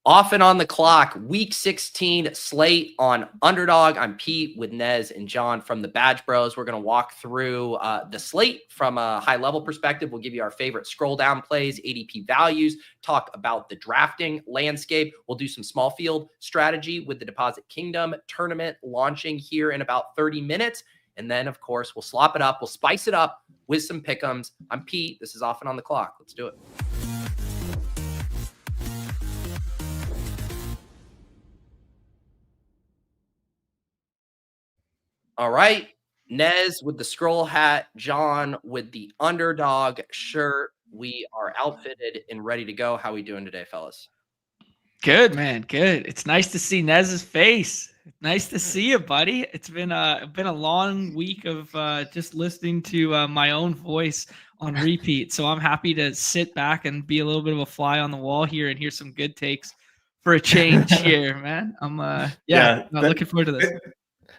Off and on the clock, week 16 slate on Underdog. I'm Pete with Nez and John from the Badge Bros. We're going to walk through the slate from a high level perspective. We'll give you our favorite scroll down plays, ADP values, talk about the drafting landscape. We'll do some small field strategy with the Deposit Kingdom tournament launching here in about 30 minutes. And then, of course, we'll slop it up. We'll spice it up with some pick'ems. I'm Pete. This is Off and on the Clock. Let's do it. All right. Nez with the scroll hat, John with the Underdog shirt. We are outfitted and ready to go. How we doing today, fellas? Good, man. Good. It's nice to see Nez's face. Nice to see you, buddy. It's been a long week of just listening to my own voice on repeat. So I'm happy to sit back and be a little bit of a fly on the wall here and hear some good takes for a change here, man. I'm looking forward to this.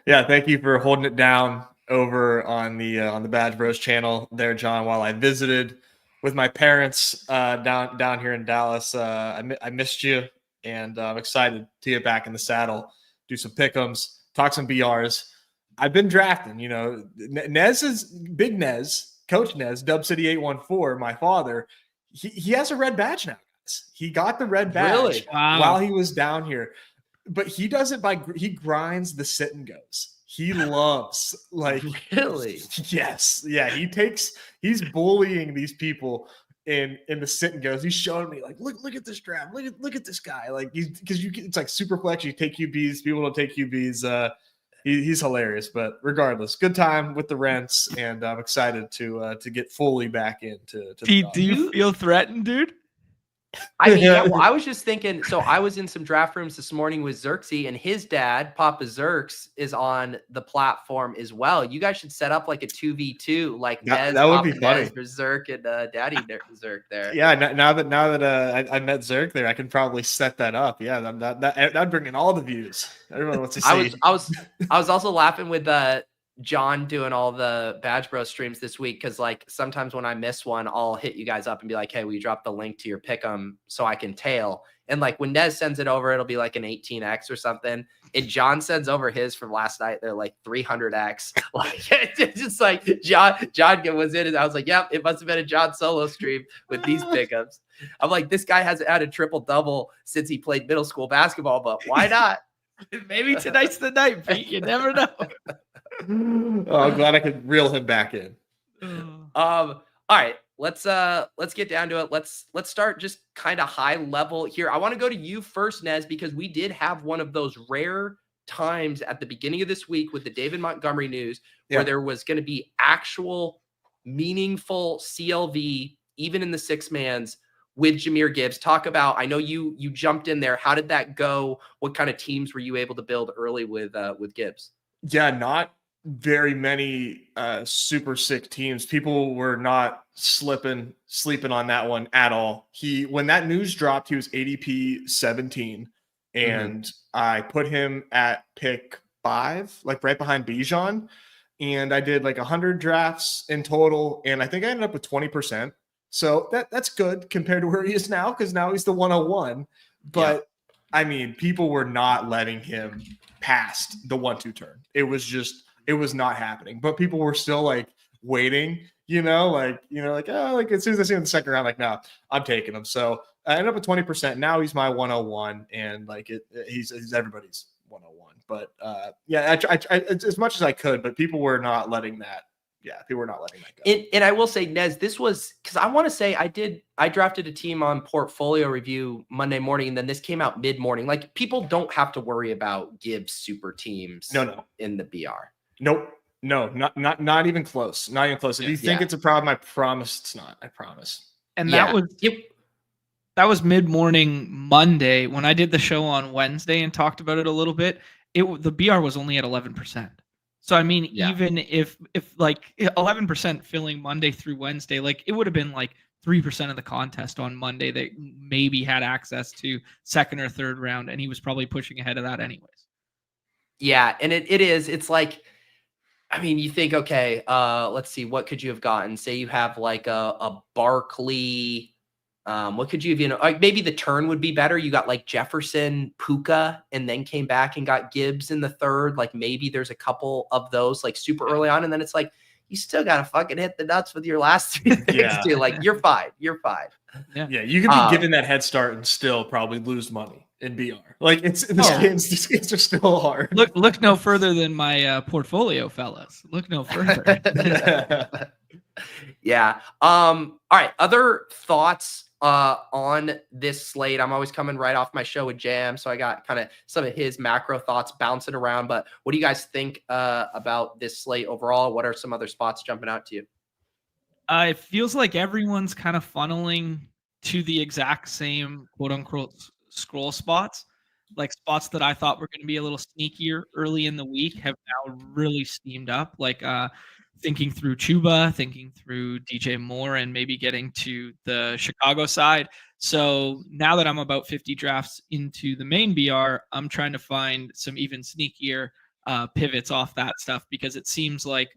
Yeah, thank you for holding it down over on the Badge Bros channel there, John. While I visited with my parents down here in Dallas, I missed you, and I'm excited to get back in the saddle, do some pick'ems, talk some BRs. I've been drafting. You know, Nez is Big Nez, Coach Nez, Dub City 814. My father, he has a red badge now, guys. He got the red badge while he was down here. But he does it he grinds the sit and goes. He loves really? Yes. Yeah. He's bullying these people in the sit and goes. He's showing me like, look at this draft. Look at this guy. Like it's like super flex. You take QBs. People don't take QBs. He's hilarious, but regardless, good time with the rents. And I'm excited to get fully back into Pete, do you feel threatened, dude? I mean, yeah, well, I was just thinking, so I was in some draft rooms this morning with Xerxes, and his dad, Papa Xerx, is on the platform as well. You guys should set up like a 2v2, like Nez, that would Papa be funny. Nez for Xerx and Daddy Xerx there. Yeah, now that I met Xerx there, I can probably set that up. Yeah, that'd bring in all the views. Everyone wants to see. I was also laughing with John doing all the Badge Bro streams this week, because like sometimes when I miss one, I'll hit you guys up and be like, hey, will you drop the link to your pick'em so I can tail? And like when Nez sends it over, it'll be like an 18x or something. And John sends over his from last night. They're like 300x. Like it's just like John was in it. I was like, yep, it must have been a John solo stream with these pickups. I'm like, this guy hasn't had a triple double since he played middle school basketball, but why not? Maybe tonight's the night, Pete. You never know. Oh, I'm glad I could reel him back in. All right, let's get down to it. Let's start just kind of high level here. I want to go to you first, Nez, because we did have one of those rare times at the beginning of this week with the David Montgomery news where there was going to be actual meaningful CLV, even in the six mans, with Jahmyr Gibbs. Talk about, I know you jumped in there. How did that go? What kind of teams were you able to build early with Gibbs? Yeah, not very many super sick teams. People were not sleeping on that one at all. When that news dropped, he was ADP 17, and I put him at pick 5, like right behind Bijan. And I did like 100 drafts in total, and I think I ended up with 20%. So that's good compared to where he is now, because now he's the 101. But I mean, people were not letting him past the 1-2 turn. It was not happening. But people were still like waiting, like as soon as I see him in the second round, like, no, I'm taking him. So I ended up with 20%. Now he's my 101, and like he's everybody's 101. But I as much as I could, but people were not letting that. Yeah, people were not letting that go. And I will say, Nez, this was because I want to say I drafted a team on Portfolio Review Monday morning, and then this came out mid-morning. Like, people don't have to worry about Gibbs super teams in the BR. Nope. No, not even close. Not even close. If you think it's a problem, I promise it's not. I promise. And that was mid-morning Monday. When I did the show on Wednesday and talked about it a little bit, the BR was only at 11%. So, I mean, even if like 11% filling Monday through Wednesday, like it would have been like 3% of the contest on Monday that maybe had access to second or third round, and he was probably pushing ahead of that anyways. Yeah, and it's like, I mean, you think, okay, let's see, what could you have gotten? Say you have like a Barkley What could you have, like maybe the turn would be better. You got like Jefferson, Puka, and then came back and got Gibbs in the third. Like maybe there's a couple of those like super early on. And then it's like, you still got to fucking hit the nuts with your last 3 picks too. Like you're fine. You're fine. Yeah. You could be given that head start and still probably lose money in BR. Like these games are still hard. Look no further than my portfolio, fellas. Look no further. Yeah. All right. Other thoughts on this slate? I'm always coming right off my show with Jam, so I got kind of some of his macro thoughts bouncing around. But what do you guys think about this slate overall? What are some other spots jumping out to you? It feels like everyone's kind of funneling to the exact same quote unquote scroll spots. Like spots that I thought were going to be a little sneakier early in the week have now really steamed up. Like thinking through Chuba, thinking through DJ Moore, and maybe getting to the Chicago side. So now that I'm about 50 drafts into the main BR, I'm trying to find some even sneakier pivots off that stuff, because it seems like,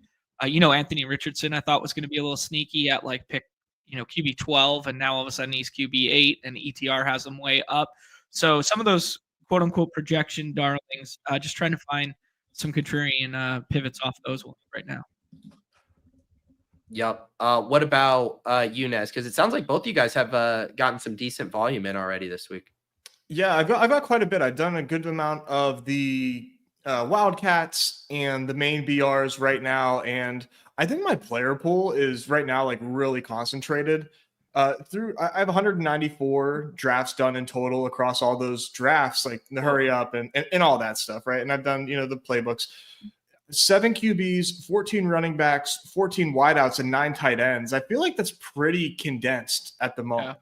Anthony Richardson, I thought was going to be a little sneaky at like pick, QB 12, and now all of a sudden he's QB 8 and ETR has him way up. So some of those quote unquote projection darlings, just trying to find some contrarian pivots off those ones right now. Yep. What about you, Nez? Because it sounds like both you guys have gotten some decent volume in already this week. Yeah, I've got quite a bit. I've done a good amount of the Wildcats and the main BRs right now, and I think my player pool is right now like really concentrated. I have 194 drafts done in total across all those drafts, like the hurry up and all that stuff, right? And I've done the playbooks. 7 QBs, 14 running backs, 14 wideouts, and 9 tight ends. I feel like that's pretty condensed at the moment.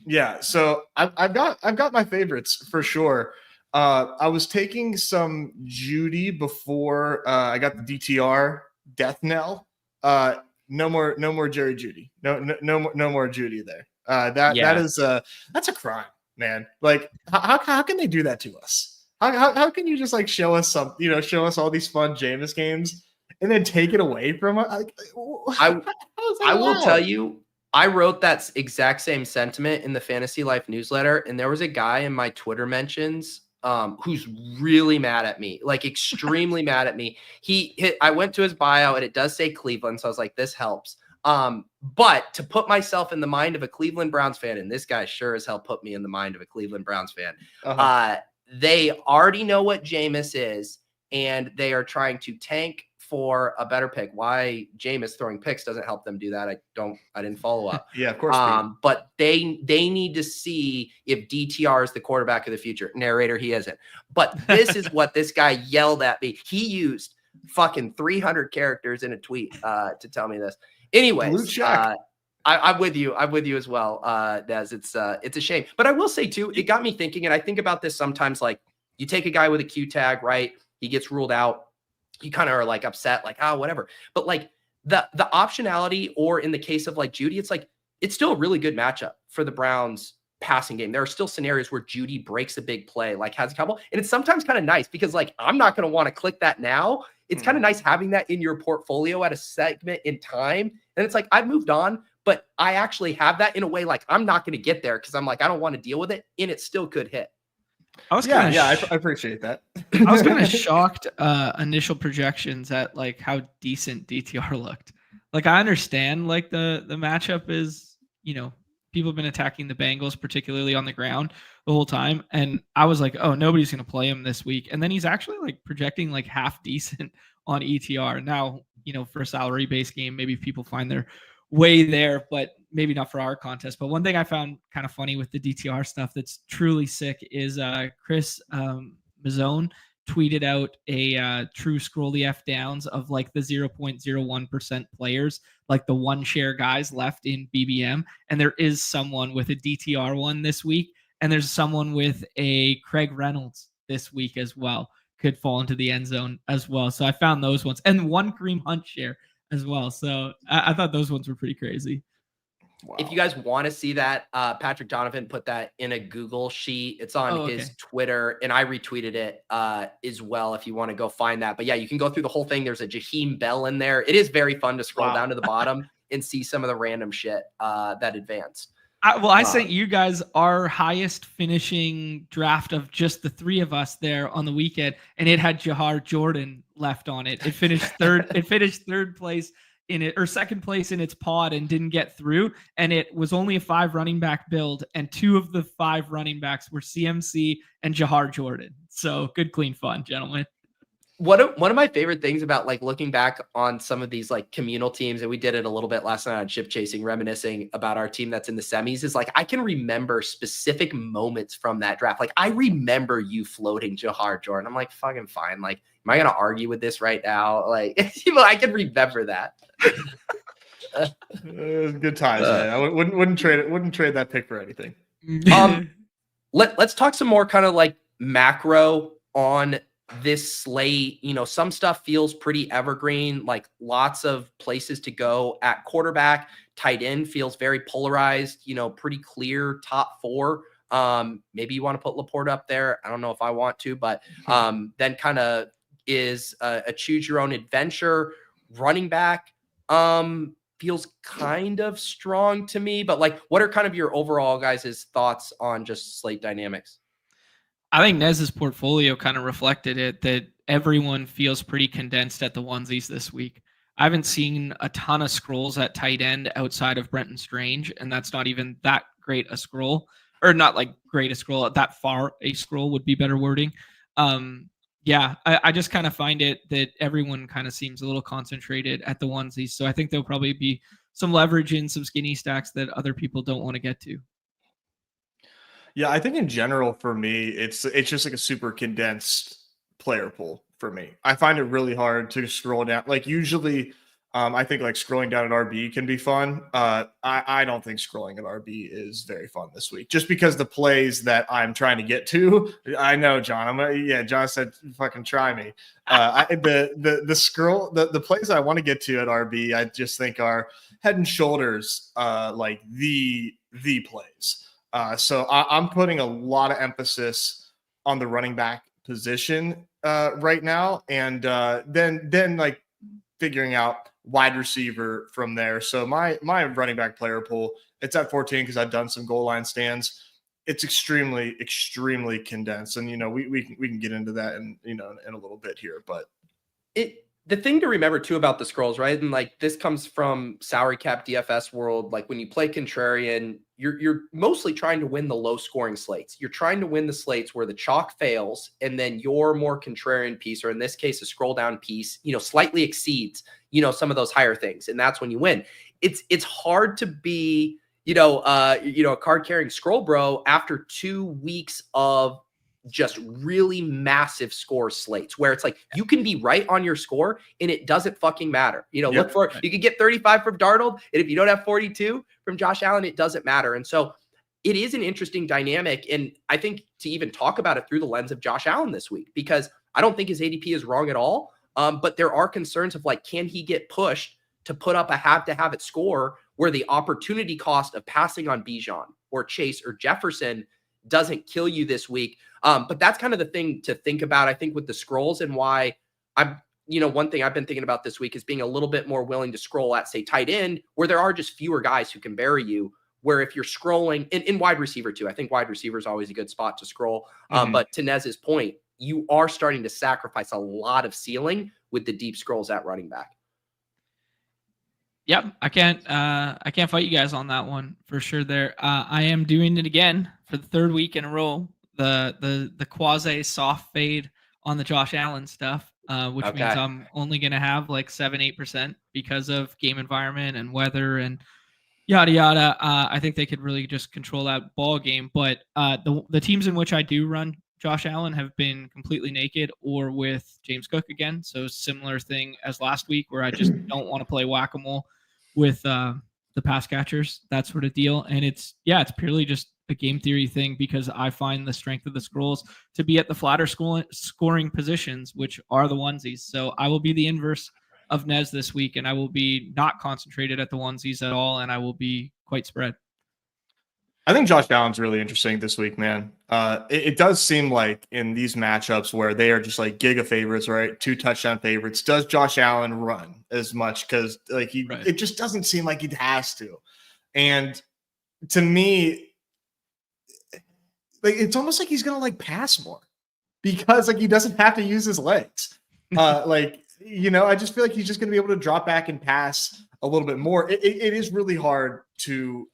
Yeah, so I've got my favorites for sure. I was taking some Judy before I got the DTR death knell. No more Jerry Judy. No more Judy there. That's a crime, man. Like how can they do that to us? How can you just like show us all these fun Jameis games and then take it away from us? I will tell you, I wrote that exact same sentiment in the Fantasy Life newsletter, and there was a guy in my Twitter mentions who's really mad at me, like extremely mad at me. I went to his bio and it does say Cleveland, so I was like, this helps. But to put myself in the mind of a Cleveland Browns fan, and this guy sure as hell put me in the mind of a Cleveland Browns fan. They already know what Jameis is, and they are trying to tank for a better pick. Why Jameis throwing picks doesn't help them do that, I didn't follow up. Yeah, of course. But they need to see if DTR is the quarterback of the future. Narrator, he isn't. But this is what this guy yelled at me. He used fucking 300 characters in a tweet to tell me this. Anyways, I'm with you. I'm with you as well, Des. It's a shame. But I will say, too, it got me thinking, and I think about this sometimes, like you take a guy with a Q tag, right? He gets ruled out. You kind of are like upset, like, whatever. But like the optionality, or in the case of like Judy, it's like it's still a really good matchup for the Browns passing game. There are still scenarios where Judy breaks a big play, like has a couple. And it's sometimes kind of nice because like I'm not going to want to click that now. It's kind of nice having that in your portfolio at a segment in time. And it's like I've moved on, but I actually have that in a way like I'm not going to get there because I'm like, I don't want to deal with it, and it still could hit. I appreciate that. I was kind of shocked initial projections at like how decent DTR looked. Like I understand like the matchup is, people have been attacking the Bengals, particularly on the ground the whole time. And I was like, oh, nobody's going to play him this week. And then he's actually like projecting like half decent on ETR. Now, for a salary based game, maybe people find their way there, but maybe not for our contest. But one thing I found kind of funny with the DTR stuff that's truly sick is Chris Mazzone tweeted out a true scroll the F downs of like the 0.01% players, like the one share guys left in BBM. And there is someone with a DTR one this week. And there's someone with a Craig Reynolds this week as well. Could fall into the end zone as well. So I found those ones, and one Kareem Hunt share as well. So I thought those ones were pretty crazy. Wow. If you guys want to see that, Patrick Donovan put that in a Google sheet. It's on his Twitter, and I retweeted it as well if you want to go find that. But yeah, you can go through the whole thing. There's a Jaheim Bell in there. It is very fun to scroll down to the bottom and see some of the random shit that advanced. I sent you guys our highest finishing draft of just the three of us there on the weekend, and it had Jahmyr Jordan left on it. It finished third. It finished third place in it, or second place in its pod, and didn't get through. And it was only a 5 running back build, and 2 of the 5 running backs were CMC and Jahmyr Jordan. So good, clean fun, gentlemen. One of my favorite things about like looking back on some of these like communal teams, and we did it a little bit last night on Chip Chasing, reminiscing about our team that's in the semis, is like I can remember specific moments from that draft. Like I remember you floating Jahmyr Jordan. I'm like, fucking fine. Like, am I gonna argue with this right now? Like, I can remember that. Good times, man. I wouldn't trade it. Wouldn't trade that pick for anything. Let's talk some more kind of like macro on this slate. Some stuff feels pretty evergreen, like lots of places to go at quarterback. Tight end feels very polarized, pretty clear top 4. Maybe you want to put Laporte up there. I don't know if I want to, but then kind of is a choose your own adventure. Running back feels kind of strong to me, but like, what are kind of your overall guys' thoughts on just slate dynamics? I think Nez's portfolio kind of reflected it, that everyone feels pretty condensed at the onesies this week. I haven't seen a ton of scrolls at tight end outside of Brenton Strange, and that's not even that great a scroll, or not like great a scroll, that far a scroll would be better wording. I just kind of find it that everyone kind of seems a little concentrated at the onesies. So I think there'll probably be some leverage in some skinny stacks that other people don't want to get to. Yeah, I think in general for me, it's just like a super condensed player pool for me. I find it really hard to scroll down. Like usually, I think like scrolling down at RB can be fun. I don't think scrolling at RB is very fun this week, just because the plays that I'm trying to get to. I know, John. John said, "Fucking try me." The plays I want to get to at RB, I just think are head and shoulders like the plays. So I'm putting a lot of emphasis on the running back position right now, and then like figuring out wide receiver from there. So my running back player pool, it's at 14 because I've done some goal line stands. It's extremely condensed, and we can get into that in a little bit here, but the thing to remember too about the scrolls, right? And like this comes from salary cap DFS world. Like when you play contrarian, you're mostly trying to win the low scoring slates. You're trying to win the slates where the chalk fails, and then your more contrarian piece, or in this case, a scroll down piece, slightly exceeds, some of those higher things. And that's when you win. It's hard to be, a card carrying scroll bro after 2 weeks of just really massive score slates where it's like you can be right on your score and it doesn't fucking matter. Look for you could get 35 from Darnold, and if you don't have 42 from Josh Allen, it doesn't matter. And so it is an interesting dynamic, and I think to even talk about it through the lens of Josh Allen this week, because I don't think his ADP is wrong at all, but there are concerns of like, can he get pushed to put up a have it score where the opportunity cost of passing on Bijan or Chase or Jefferson doesn't kill you this week. But that's kind of the thing to think about, I think, with the scrolls, and why one thing I've been thinking about this week is being a little bit more willing to scroll at, say, tight end, where there are just fewer guys who can bury you, where if you're scrolling in wide receiver too, I think wide receiver is always a good spot to scroll. But to Nez's point, you are starting to sacrifice a lot of ceiling with the deep scrolls at running back. Yep, I can't fight you guys on that one for sure. There, I am doing it again for the 3rd week in a row. The quasi soft fade on the Josh Allen stuff, which means I'm only gonna have like 7-8% because of game environment and weather and yada yada. I think they could really just control that ball game. But the teams in which I do run Josh Allen have been completely naked or with James Cook again. So similar thing as last week, where I just don't want to play whack-a-mole with the pass catchers, that sort of deal. And it's purely just a game theory thing, because I find the strength of the scrolls to be at the flatter scoring positions, which are the onesies. So I will be the inverse of Nez this week, and I will be not concentrated at the onesies at all, and I will be quite spread. I think Josh Allen's really interesting this week, man. It does seem like in these matchups where they are just like giga favorites, right? 2 touchdown favorites. Does Josh Allen run as much? Because like it just doesn't seem like he has to. And to me, like it's almost like he's gonna like pass more because like he doesn't have to use his legs. I just feel like he's just gonna be able to drop back and pass a little bit more. It is really hard to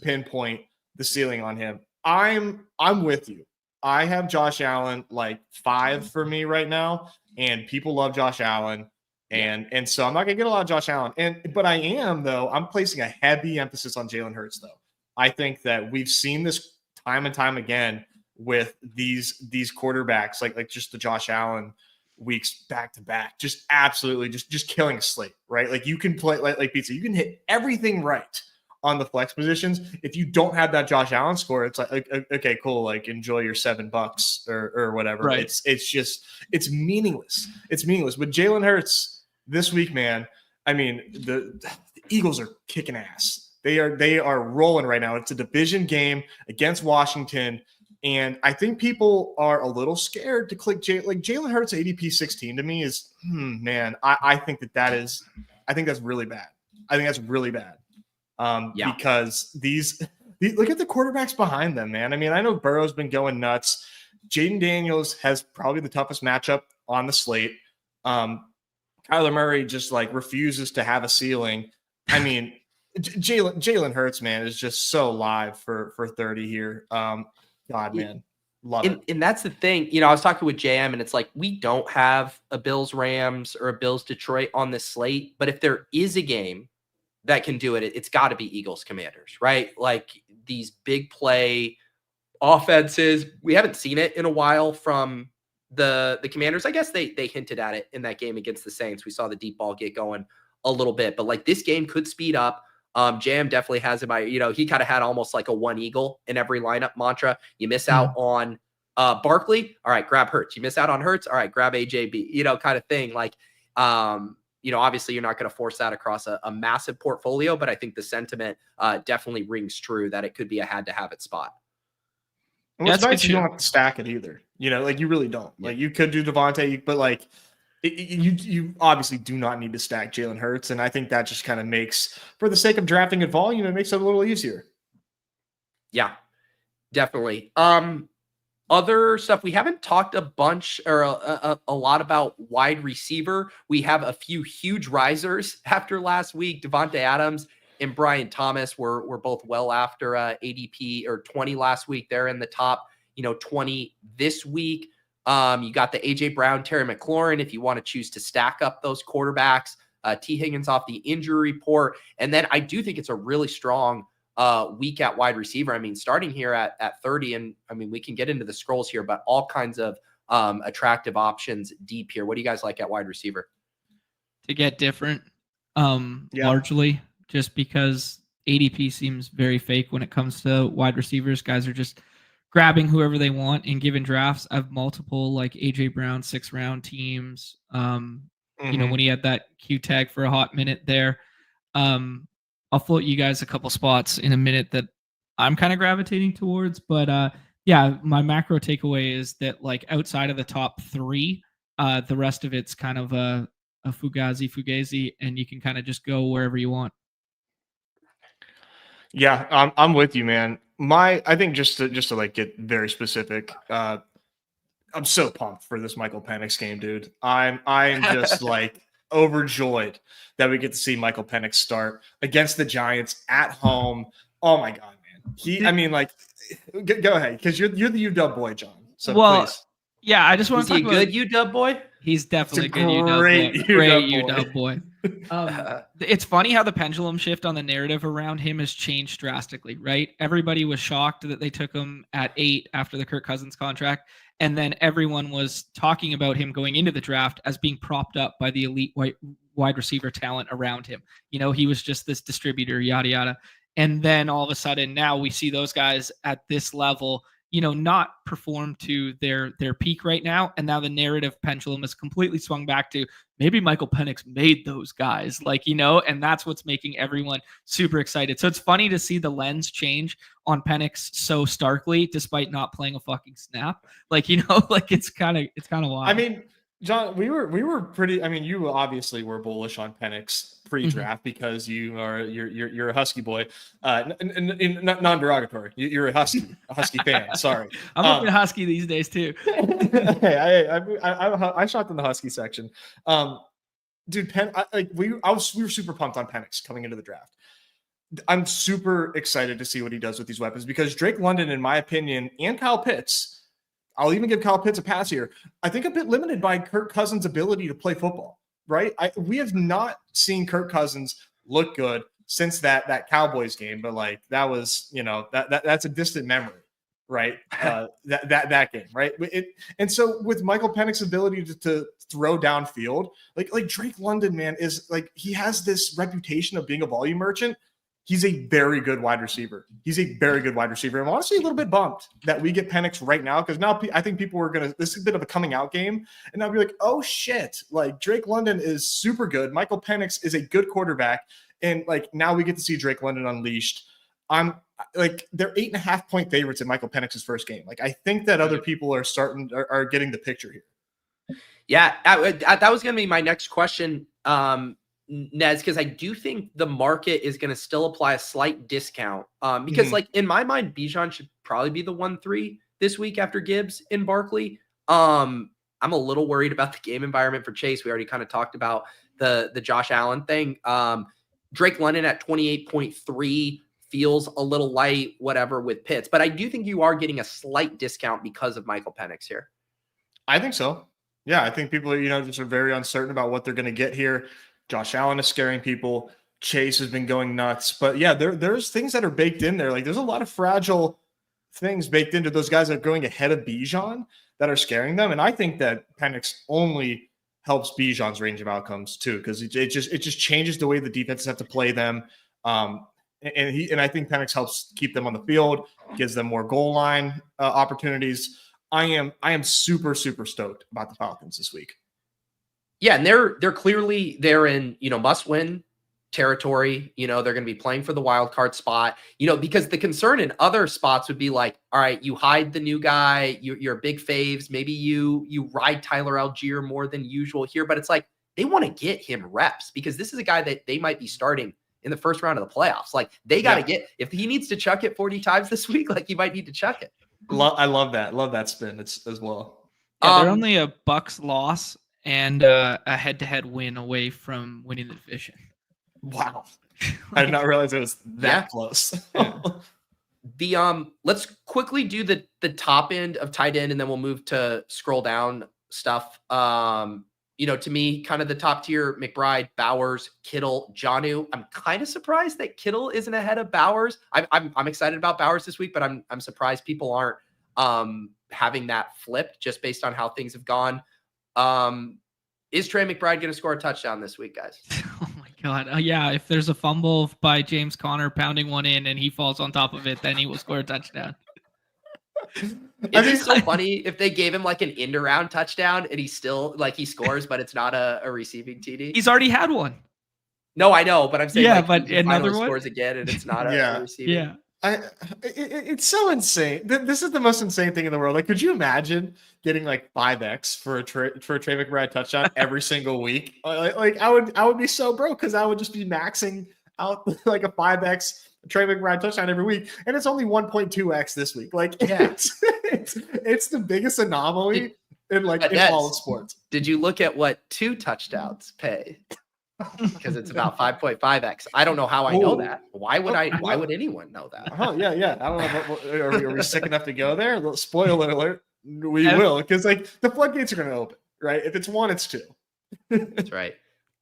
pinpoint the ceiling on him. I'm with you. I have Josh Allen like 5 for me right now, and people love Josh Allen. And so I'm not gonna get a lot of Josh Allen. But I'm placing a heavy emphasis on Jalen Hurts, though. I think that we've seen this time and time again with these quarterbacks, like just the Josh Allen weeks back to back, just absolutely just killing a slate, right? Like you can play like pizza, you can hit everything right on the flex positions. If you don't have that Josh Allen score, it's like okay, cool, like enjoy your $7 or whatever. Right. It's meaningless. It's meaningless. But Jalen Hurts this week, man, I mean, the Eagles are kicking ass. They are rolling right now. It's a division game against Washington. And I think people are a little scared to click Jalen Hurts ADP 16 to me is, man, I think that's really bad. I think that's really bad. Because these look at the quarterbacks behind them, man. I mean, I know Burrow's been going nuts. Jaden Daniels has probably the toughest matchup on the slate. Kyler Murray just like refuses to have a ceiling. I mean, Jalen Hurts, man, is just so live for 30 here. God, man, love it. And that's the thing. I was talking with JM, and it's like we don't have a Bills Rams or a Bills Detroit on this slate. But if there is a game that can do it, it's got to be Eagles Commanders, right? Like these big play offenses. We haven't seen it in a while from the Commanders. I guess they hinted at it in that game against the Saints. We saw the deep ball get going a little bit, but like this game could speed up. JM definitely has it by, he kind of had almost like a one Eagle in every lineup mantra. You miss out on Barkley. All right, grab Hurts. You miss out on Hurts. All right, grab AJB, kind of thing. Like, obviously you're not going to force that across a massive portfolio, but I think the sentiment definitely rings true that it could be a had to have it spot. And what's nice, you don't have to stack it either. Like you really don't. Yeah. Like you could do Devontae, but like you obviously do not need to stack Jalen Hurts. And I think that just kind of makes, for the sake of drafting at volume, it makes it a little easier. Yeah, definitely. Other stuff, we haven't talked a bunch or a lot about wide receiver. We have a few huge risers after last week. Devontae Adams and Brian Thomas were both well after ADP or 20 last week. They're in the top, 20 this week. You got the AJ Brown, Terry McLaurin, if you want to choose to stack up those quarterbacks. T. Higgins off the injury report. And then I do think it's a really strong week at wide receiver. I mean, starting here at 30, and I mean, we can get into the scrolls here, but all kinds of attractive options deep here. What do you guys like at wide receiver? To get different, largely just because ADP seems very fake when it comes to wide receivers. Guys are just grabbing whoever they want in given drafts. I have multiple like AJ Brown 6-round teams. When he had that Q tag for a hot minute there. I'll float you guys a couple spots in a minute that I'm kind of gravitating towards, but my macro takeaway is that like outside of the top 3, the rest of it's kind of a fugazi, and you can kind of just go wherever you want. Yeah, I'm with you, man. I think just to like get very specific, I'm so pumped for this Michael Penix game, dude. I'm just like overjoyed that we get to see Michael Penix start against the Giants at home. Oh my God, man. Go ahead, because you're the UW boy, John. So please. Yeah, I just want to talk about. Is he a good UW boy? He's definitely a good UW boy. Great UW boy. It's funny how the pendulum shift on the narrative around him has changed drastically, right? Everybody was shocked that they took him at 8 after the Kirk Cousins contract. And then everyone was talking about him going into the draft as being propped up by the elite wide receiver talent around him. He was just this distributor, yada, yada. And then all of a sudden now we see those guys at this level, not perform to their peak right now. And now the narrative pendulum is completely swung back to maybe Michael Penix made those guys, and that's what's making everyone super excited. So it's funny to see the lens change on Penix so starkly, despite not playing a fucking snap. It's kind of wild. I mean, John, we were pretty. I mean, you obviously were bullish on Penix pre-draft because you're a Husky boy, non-derogatory. You're a Husky fan. Sorry, I'm a bit Husky these days too. Hey, I shot in the Husky section. Dude, we were super pumped on Penix coming into the draft. I'm super excited to see what he does with these weapons because Drake London, in my opinion, and Kyle Pitts. I'll even give Kyle Pitts a pass here. I think a bit limited by Kirk Cousins' ability to play football, right? We have not seen Kirk Cousins look good since that Cowboys game, but like that was, that's a distant memory, right? That game, right? And so with Michael Penix's ability to throw downfield, like Drake London, man, is like he has this reputation of being a volume merchant. He's a very good wide receiver. I'm honestly a little bit bummed that we get Penix right now because now I think people are this is a bit of a coming out game. And I'll be like, oh shit, like Drake London is super good. Michael Penix is a good quarterback. And like now we get to see Drake London unleashed. I'm like, they're 8.5 point favorites in Michael Penix's first game. Like I think that other people are getting the picture here. Yeah, that was going to be my next question. Nez, because I do think the market is going to still apply a slight discount because like in my mind, Bijan should probably be the 1-3 this week after Gibbs and Barkley. I'm a little worried about the game environment for Chase. We already kind of talked about the Josh Allen thing. Drake London at 28.3 feels a little light, whatever, with Pitts, but I do think you are getting a slight discount because of Michael Penix here. I think so. Yeah, I think people are, just are very uncertain about what they're going to get here. Josh Allen is scaring people. Chase has been going nuts. But yeah, there's things that are baked in there. Like there's a lot of fragile things baked into those guys that are going ahead of Bijan that are scaring them. And I think that Penix only helps Bijan's range of outcomes too, because it just changes the way the defenses have to play them. And I think Penix helps keep them on the field, gives them more goal line opportunities. I am super stoked about the Falcons this week. Yeah, and they're clearly in, must-win territory. They're going to be playing for the wild card spot, because the concern in other spots would be like, all right, you hide the new guy, you're big faves. Maybe you ride Tyler Algier more than usual here, but it's like they want to get him reps because this is a guy that they might be starting in the first round of the playoffs. Like they got to get, if he needs to chuck it 40 times this week, like he might need to chuck it. I love that spin as well. Yeah, they're only a Bucks loss and a head-to-head win away from winning the division. Wow. I did not realize it was that close. Let's quickly do the top end of tight end, and then we'll move to scroll down stuff. To me, kind of the top tier, McBride, Bowers, Kittle, Jonnu. I'm kind of surprised that Kittle isn't ahead of Bowers. I'm excited about Bowers this week, but I'm surprised people aren't having that flip just based on how things have gone. Is Trey McBride going to score a touchdown this week, guys? Oh my God. Yeah. If there's a fumble by James Conner pounding one in and he falls on top of it, then he will score a touchdown. It's so funny if they gave him like an end around touchdown and he still he scores, but it's not a receiving TD. He's already had one. No, I know, but I'm saying but another one scores again and it's not a receiving. Yeah. It's so insane. This is the most insane thing in the world. Like, could you imagine getting like 5x for a Trey McBride touchdown every single week? Like, I would be so broke because I would just be maxing out like a 5x Trey McBride touchdown every week, and it's only 1.2x this week. Like, it's the biggest anomaly in all of sports. Did you look at what 2 touchandowns pay? Because it's about 5.5x. I don't know how I know that. Why would anyone know that? Yeah. I don't know. Are we sick enough to go there? Spoiler alert. We will, because the floodgates are going to open, right? If it's 1, it's 2. That's right.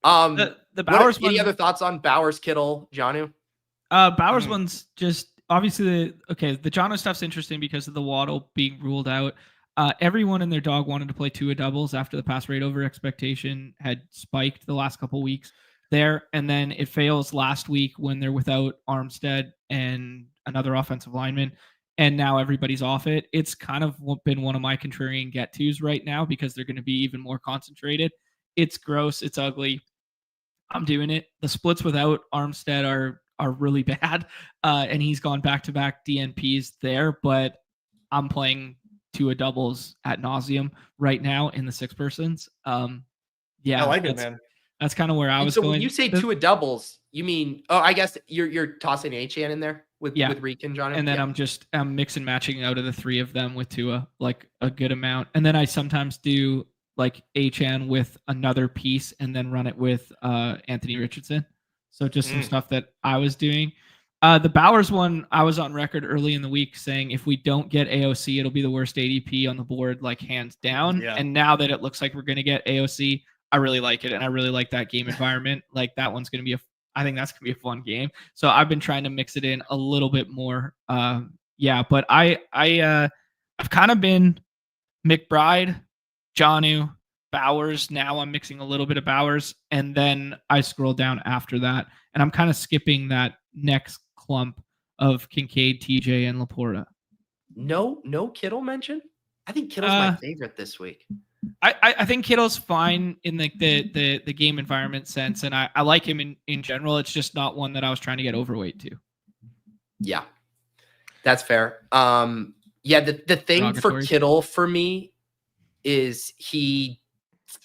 The Bowers. Any other thoughts on Bowers, Kittle, Jonnu? Bowers one's just obviously the Jonnu stuff's interesting because of the Waddle being ruled out. Everyone and their dog wanted to play 2 doubles after the pass rate over expectation had spiked the last couple weeks there. And then it fails last week when they're without Armstead and another offensive lineman. And now everybody's off it. It's kind of been one of my contrarian get-tos right now because they're going to be even more concentrated. It's gross. It's ugly. I'm doing it. The splits without Armstead are really bad. And he's gone back-to-back DNPs there, but I'm playing Tua doubles ad nauseum right now in the 6 persons. Yeah, I like it, man. That's kind of where I was so going. When you say Tua doubles, you mean, I guess you're tossing Achane in there with Reek and John. And then I'm mix and matching out of the 3 of them with Tua, like a good amount. And then I sometimes do like Achane with another piece and then run it with Anthony Richardson. So just some stuff that I was doing. The Bowers one, I was on record early in the week saying if we don't get AOC, it'll be the worst ADP on the board, like hands down. Yeah. And now that it looks like we're going to get AOC, I really like it. And I really like that game environment. Like that one's going to be I think that's going to be a fun game. So I've been trying to mix it in a little bit more. But I've kind of been McBride, Jonnu, Bowers. Now I'm mixing a little bit of Bowers, and then I scroll down after that, and I'm kind of skipping that next clump of Kincaid, TJ, and Laporta. No Kittle mention? I think Kittle's my favorite this week. I think Kittle's fine in the game environment sense, and I like him in general. It's just not one that I was trying to get overweight to. Yeah, that's fair. The thing for Kittle for me is he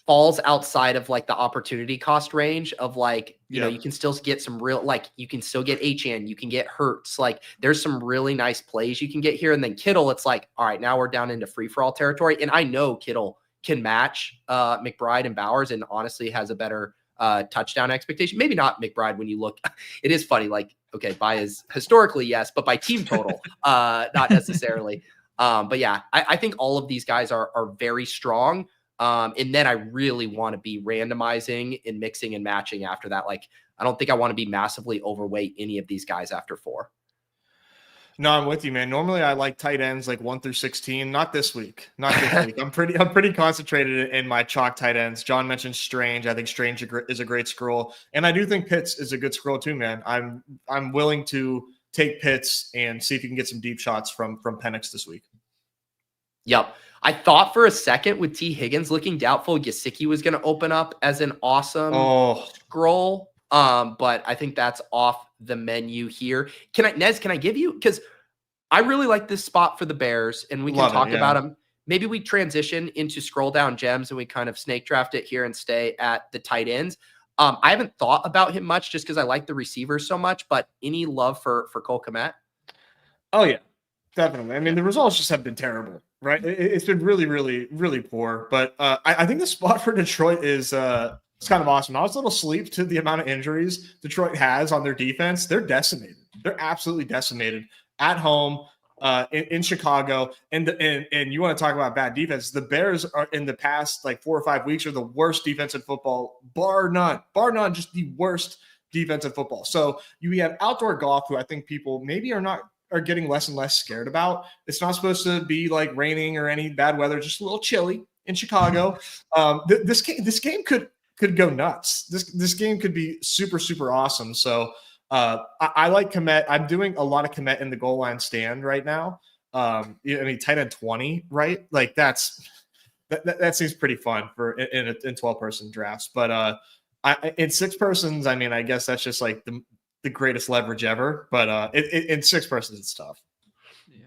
falls outside of like the opportunity cost range of like, you know, you can still get some real, like you can still get HN, you can get Hurts. Like there's some really nice plays you can get here. And then Kittle, it's like, all right, now we're down into free for all territory. And I know Kittle can match McBride and Bowers and honestly has a better touchdown expectation. Maybe not McBride when you look, it is funny. Like, okay, by his historically, yes, but by team total, not necessarily. But yeah, I think all of these guys are very strong. And then I really want to be randomizing and mixing and matching after that. Like, I don't think I want to be massively overweight any of these guys after 4. No, I'm with you, man. Normally I like tight ends like 1 through 16. Not this week. I'm pretty concentrated in my chalk tight ends. John mentioned Strange. I think Strange is a great scroll. And I do think Pitts is a good scroll too, man. I'm willing to take Pitts and see if you can get some deep shots from Penix this week. Yep. I thought for a second with T. Higgins looking doubtful, Gesicki was going to open up as an awesome scroll. But I think that's off the menu here. Can I give you, because I really like this spot for the Bears and we can talk about them. Maybe we transition into scroll down gems and we kind of snake draft it here and stay at the tight ends. I haven't thought about him much just because I like the receivers so much, but any love for Cole Kmet? Oh yeah, definitely. I mean, the results just have been terrible, right? It's been really, really, really poor. But I think the spot for Detroit is it's kind of awesome. I was a little asleep to the amount of injuries Detroit has on their defense. They're decimated. They're absolutely decimated at home in Chicago. And you want to talk about bad defense. The Bears are in the past like 4 or 5 weeks are the worst defense in football, bar none, just the worst defense in football. So you have outdoor golf, who I think people maybe are getting less and less scared about. It's not supposed to be like raining or any bad weather, just a little chilly in Chicago. This game could go nuts. This game could be super, super awesome. So I like Kmet. I'm doing a lot of Kmet in the goal line stand right now. I mean, tight end 20, right? Like that seems pretty fun for in 12-person drafts. But in 6 persons, I mean, I guess that's just like the greatest leverage ever. But in 6 persons, it's tough. Yeah,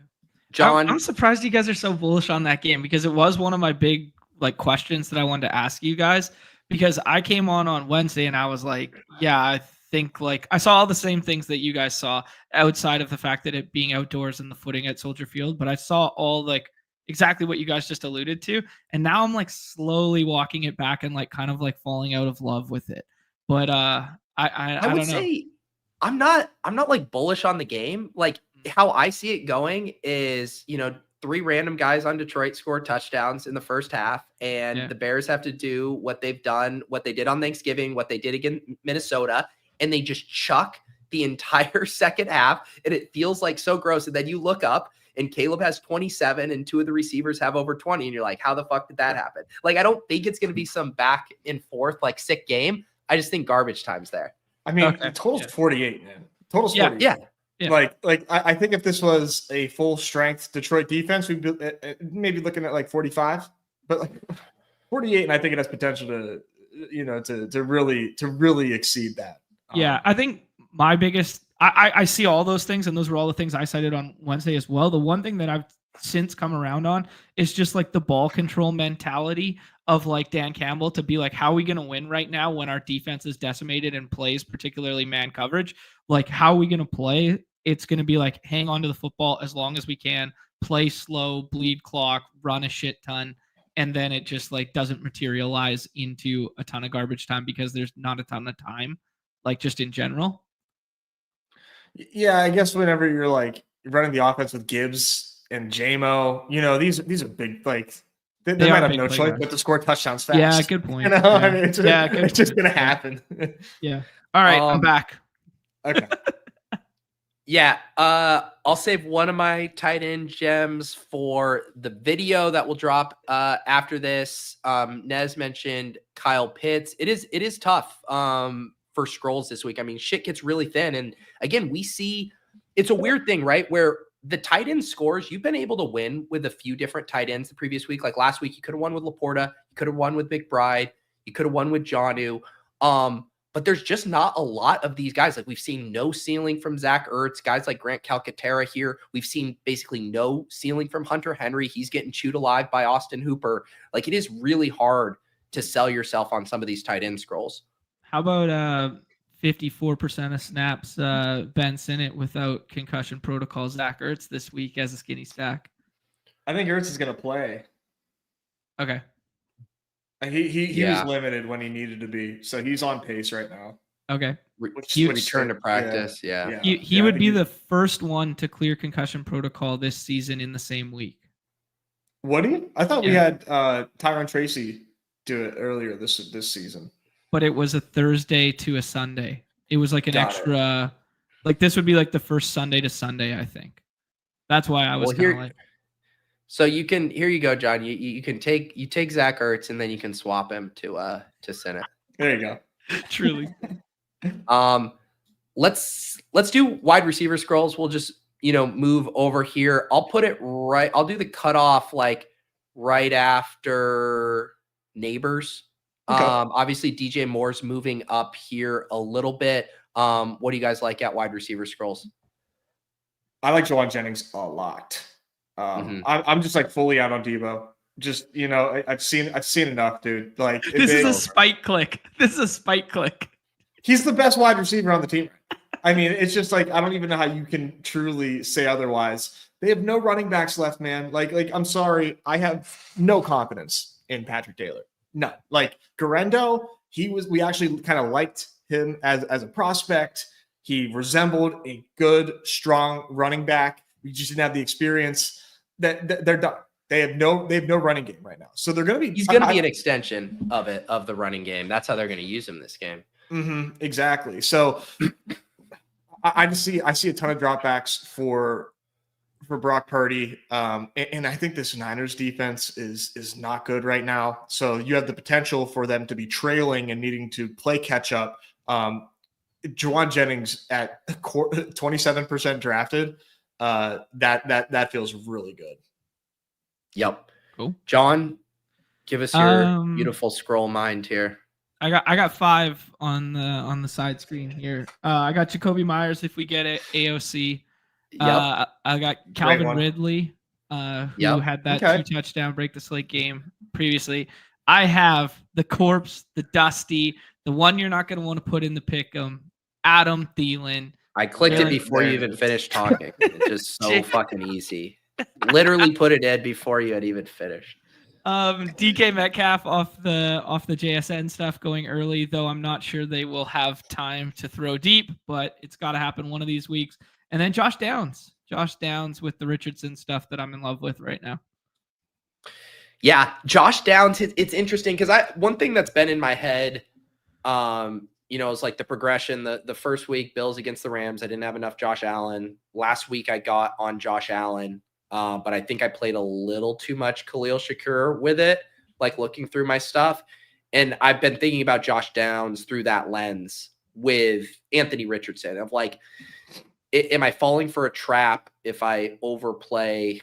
John, I'm surprised you guys are so bullish on that game because it was one of my big like questions that I wanted to ask you guys. Because I came on Wednesday and I was like, yeah, I think like I saw all the same things that you guys saw outside of the fact that it being outdoors and the footing at Soldier Field. But I saw all like exactly what you guys just alluded to. And now I'm like slowly walking it back and like kind of like falling out of love with it. But I would say I'm not like bullish on the game. Like how I see it going is, 3 random guys on Detroit score touchdowns in the first half, and the Bears have to do what they've done, what they did on Thanksgiving, what they did against Minnesota, and they just chuck the entire second half, and it feels like so gross. And then you look up, and Caleb has 27, and 2 of the receivers have over 20, and you're like, how the fuck did that happen? Like, I don't think it's going to be some back and forth, like, sick game. I just think garbage time's there. I mean, the total's 48, man. Total's 48. Yeah. Yeah. Like I think if this was a full strength Detroit defense, we'd be maybe looking at like 45, but like 48, and I think it has potential to really exceed that. Yeah, I think my biggest I see all those things, and those were all the things I cited on Wednesday as well. The one thing that I've since come around on is just like the ball control mentality of like Dan Campbell to be like, how are we going to win right now when our defense is decimated and plays particularly man coverage? Like, how are we going to play? It's going to be like, hang on to the football as long as we can, play slow, bleed clock, run a shit ton. And then it just like doesn't materialize into a ton of garbage time because there's not a ton of time, like just in general. Yeah, I guess whenever you're like running the offense with Gibbs and JMO, these are big, like they might have no choice but to score touchdowns fast. Yeah, good point. Yeah. I mean, it's just gonna happen. Yeah. All right, I'm back. Okay. Yeah, I'll save one of my tight end gems for the video that will drop after this. Nez mentioned Kyle Pitts. It is tough for scrolls this week. I mean, shit gets really thin. And again, we see it's a weird thing, right? Where the tight end scores, you've been able to win with a few different tight ends the previous week. Like last week, you could have won with Laporta. You could have won with McBride. You could have won with Jonnu. But there's just not a lot of these guys. Like we've seen no ceiling from Zach Ertz, guys like Grant Calcaterra here. We've seen basically no ceiling from Hunter Henry. He's getting chewed alive by Austin Hooper. Like it is really hard to sell yourself on some of these tight end scrolls. How about 54% of snaps Ben Sinnott without concussion protocol Zach Ertz this week as a skinny stack? I think Ertz is going to play. Okay. He was limited when he needed to be, so he's on pace right now. Okay. When he returned to practice, yeah. He would be the first one to clear concussion protocol this season in the same week. Would he? I thought we had Tyron Tracy do it earlier this season. But it was a Thursday to a Sunday. It was like an extra, like this would be like the first Sunday to Sunday, I think. That's why I was kind of like. So you can, here you go, John. You take Zach Ertz and then you can swap him to Sinnott. There you go. Truly. Let's do wide receiver scrolls. We'll just, move over here. I'll put it right. I'll do the cutoff like right after Neighbors. Okay. Obviously DJ Moore's moving up here a little bit. What do you guys like at wide receiver scrolls? I like Jauan Jennings a lot. I'm just like fully out on Debo. Just I've seen enough, dude. Like this is a spike click. He's the best wide receiver on the team. I mean, it's just like I don't even know how you can truly say otherwise. They have no running backs left, man. Like I'm sorry, I have no confidence in Patrick Taylor. No, like Garendo, we actually kind of liked him as a prospect. He resembled a good, strong running back. We just didn't have the experience. That they're done. They have no running game right now. So they're going to be. He's going to be an extension of the running game. That's how they're going to use him this game. Mm-hmm, exactly. So I see a ton of dropbacks for Brock Purdy, and I think this Niners defense is not good right now. So you have the potential for them to be trailing and needing to play catch up. Jauan Jennings at 27% drafted. That feels really good. Yep. Cool. John, give us your beautiful scroll mind here. I got 5 on the side screen here. I got Jacoby Myers if we get it, AOC. Yep. I got Calvin Ridley, who had that 2-touchdown break the slate game previously. I have the corpse, the dusty, the one you're not going to want to put in the pick'em, Adam Thielen. I clicked it before you even finished talking. It's just so fucking easy. Literally put it in before you had even finished. DK Metcalf off the JSN stuff going early, though I'm not sure they will have time to throw deep, but it's got to happen one of these weeks. And then Josh Downs with the Richardson stuff that I'm in love with right now. Yeah, Josh Downs. It's interesting because one thing that's been in my head, is like the progression. The first week, Bills against the Rams, I didn't have enough Josh Allen. Last week, I got on Josh Allen, but I think I played a little too much Khalil Shakur with it, like looking through my stuff. And I've been thinking about Josh Downs through that lens with Anthony Richardson of like, am I falling for a trap if I overplay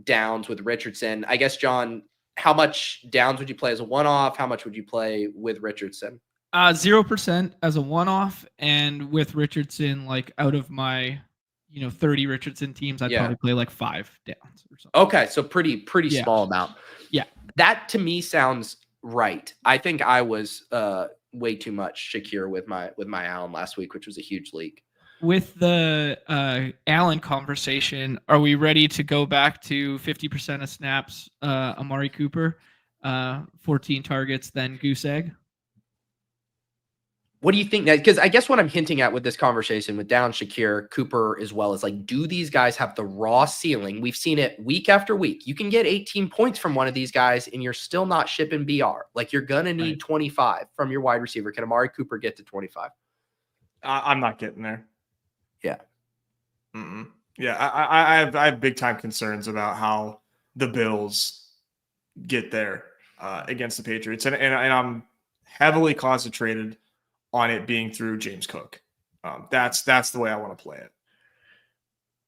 Downs with Richardson? I guess, John, how much Downs would you play as a one-off? How much would you play with Richardson? 0% as a one-off, and with Richardson, like out of my, 30 Richardson teams, I'd probably play like 5 downs or something. Okay, so pretty small amount. Yeah. That to me sounds right. I think I was way too much Shakir with my Allen last week, which was a huge leak. With the Allen conversation, are we ready to go back to 50% of snaps? Amari Cooper, 14 targets, then goose egg. What do you think? Because I guess what I'm hinting at with this conversation with Down, Shakir, Cooper as well is like, do these guys have the raw ceiling? We've seen it week after week. You can get 18 points from one of these guys and you're still not shipping BR. Like you're going to need 25 from your wide receiver. Can Amari Cooper get to 25? I'm not getting there. Yeah. Yeah. I have big time concerns about how the Bills get there against the Patriots. And I'm heavily concentrated on it being through James Cook. That's the way I want to play it.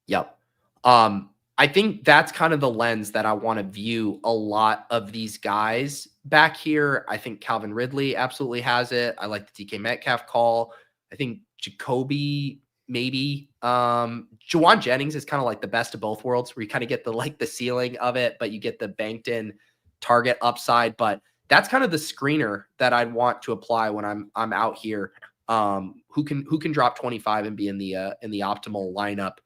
Yep. I think that's kind of the lens that I want to view a lot of these guys back here. I think Calvin Ridley absolutely has it. I like the DK Metcalf call. I think Jacoby maybe. Juwan Jennings is kind of like the best of both worlds, where you kind of get the ceiling of it, but you get the banked in target upside. But that's kind of the screener that I'd want to apply when I'm out here. Who can drop 25 and be in the optimal lineup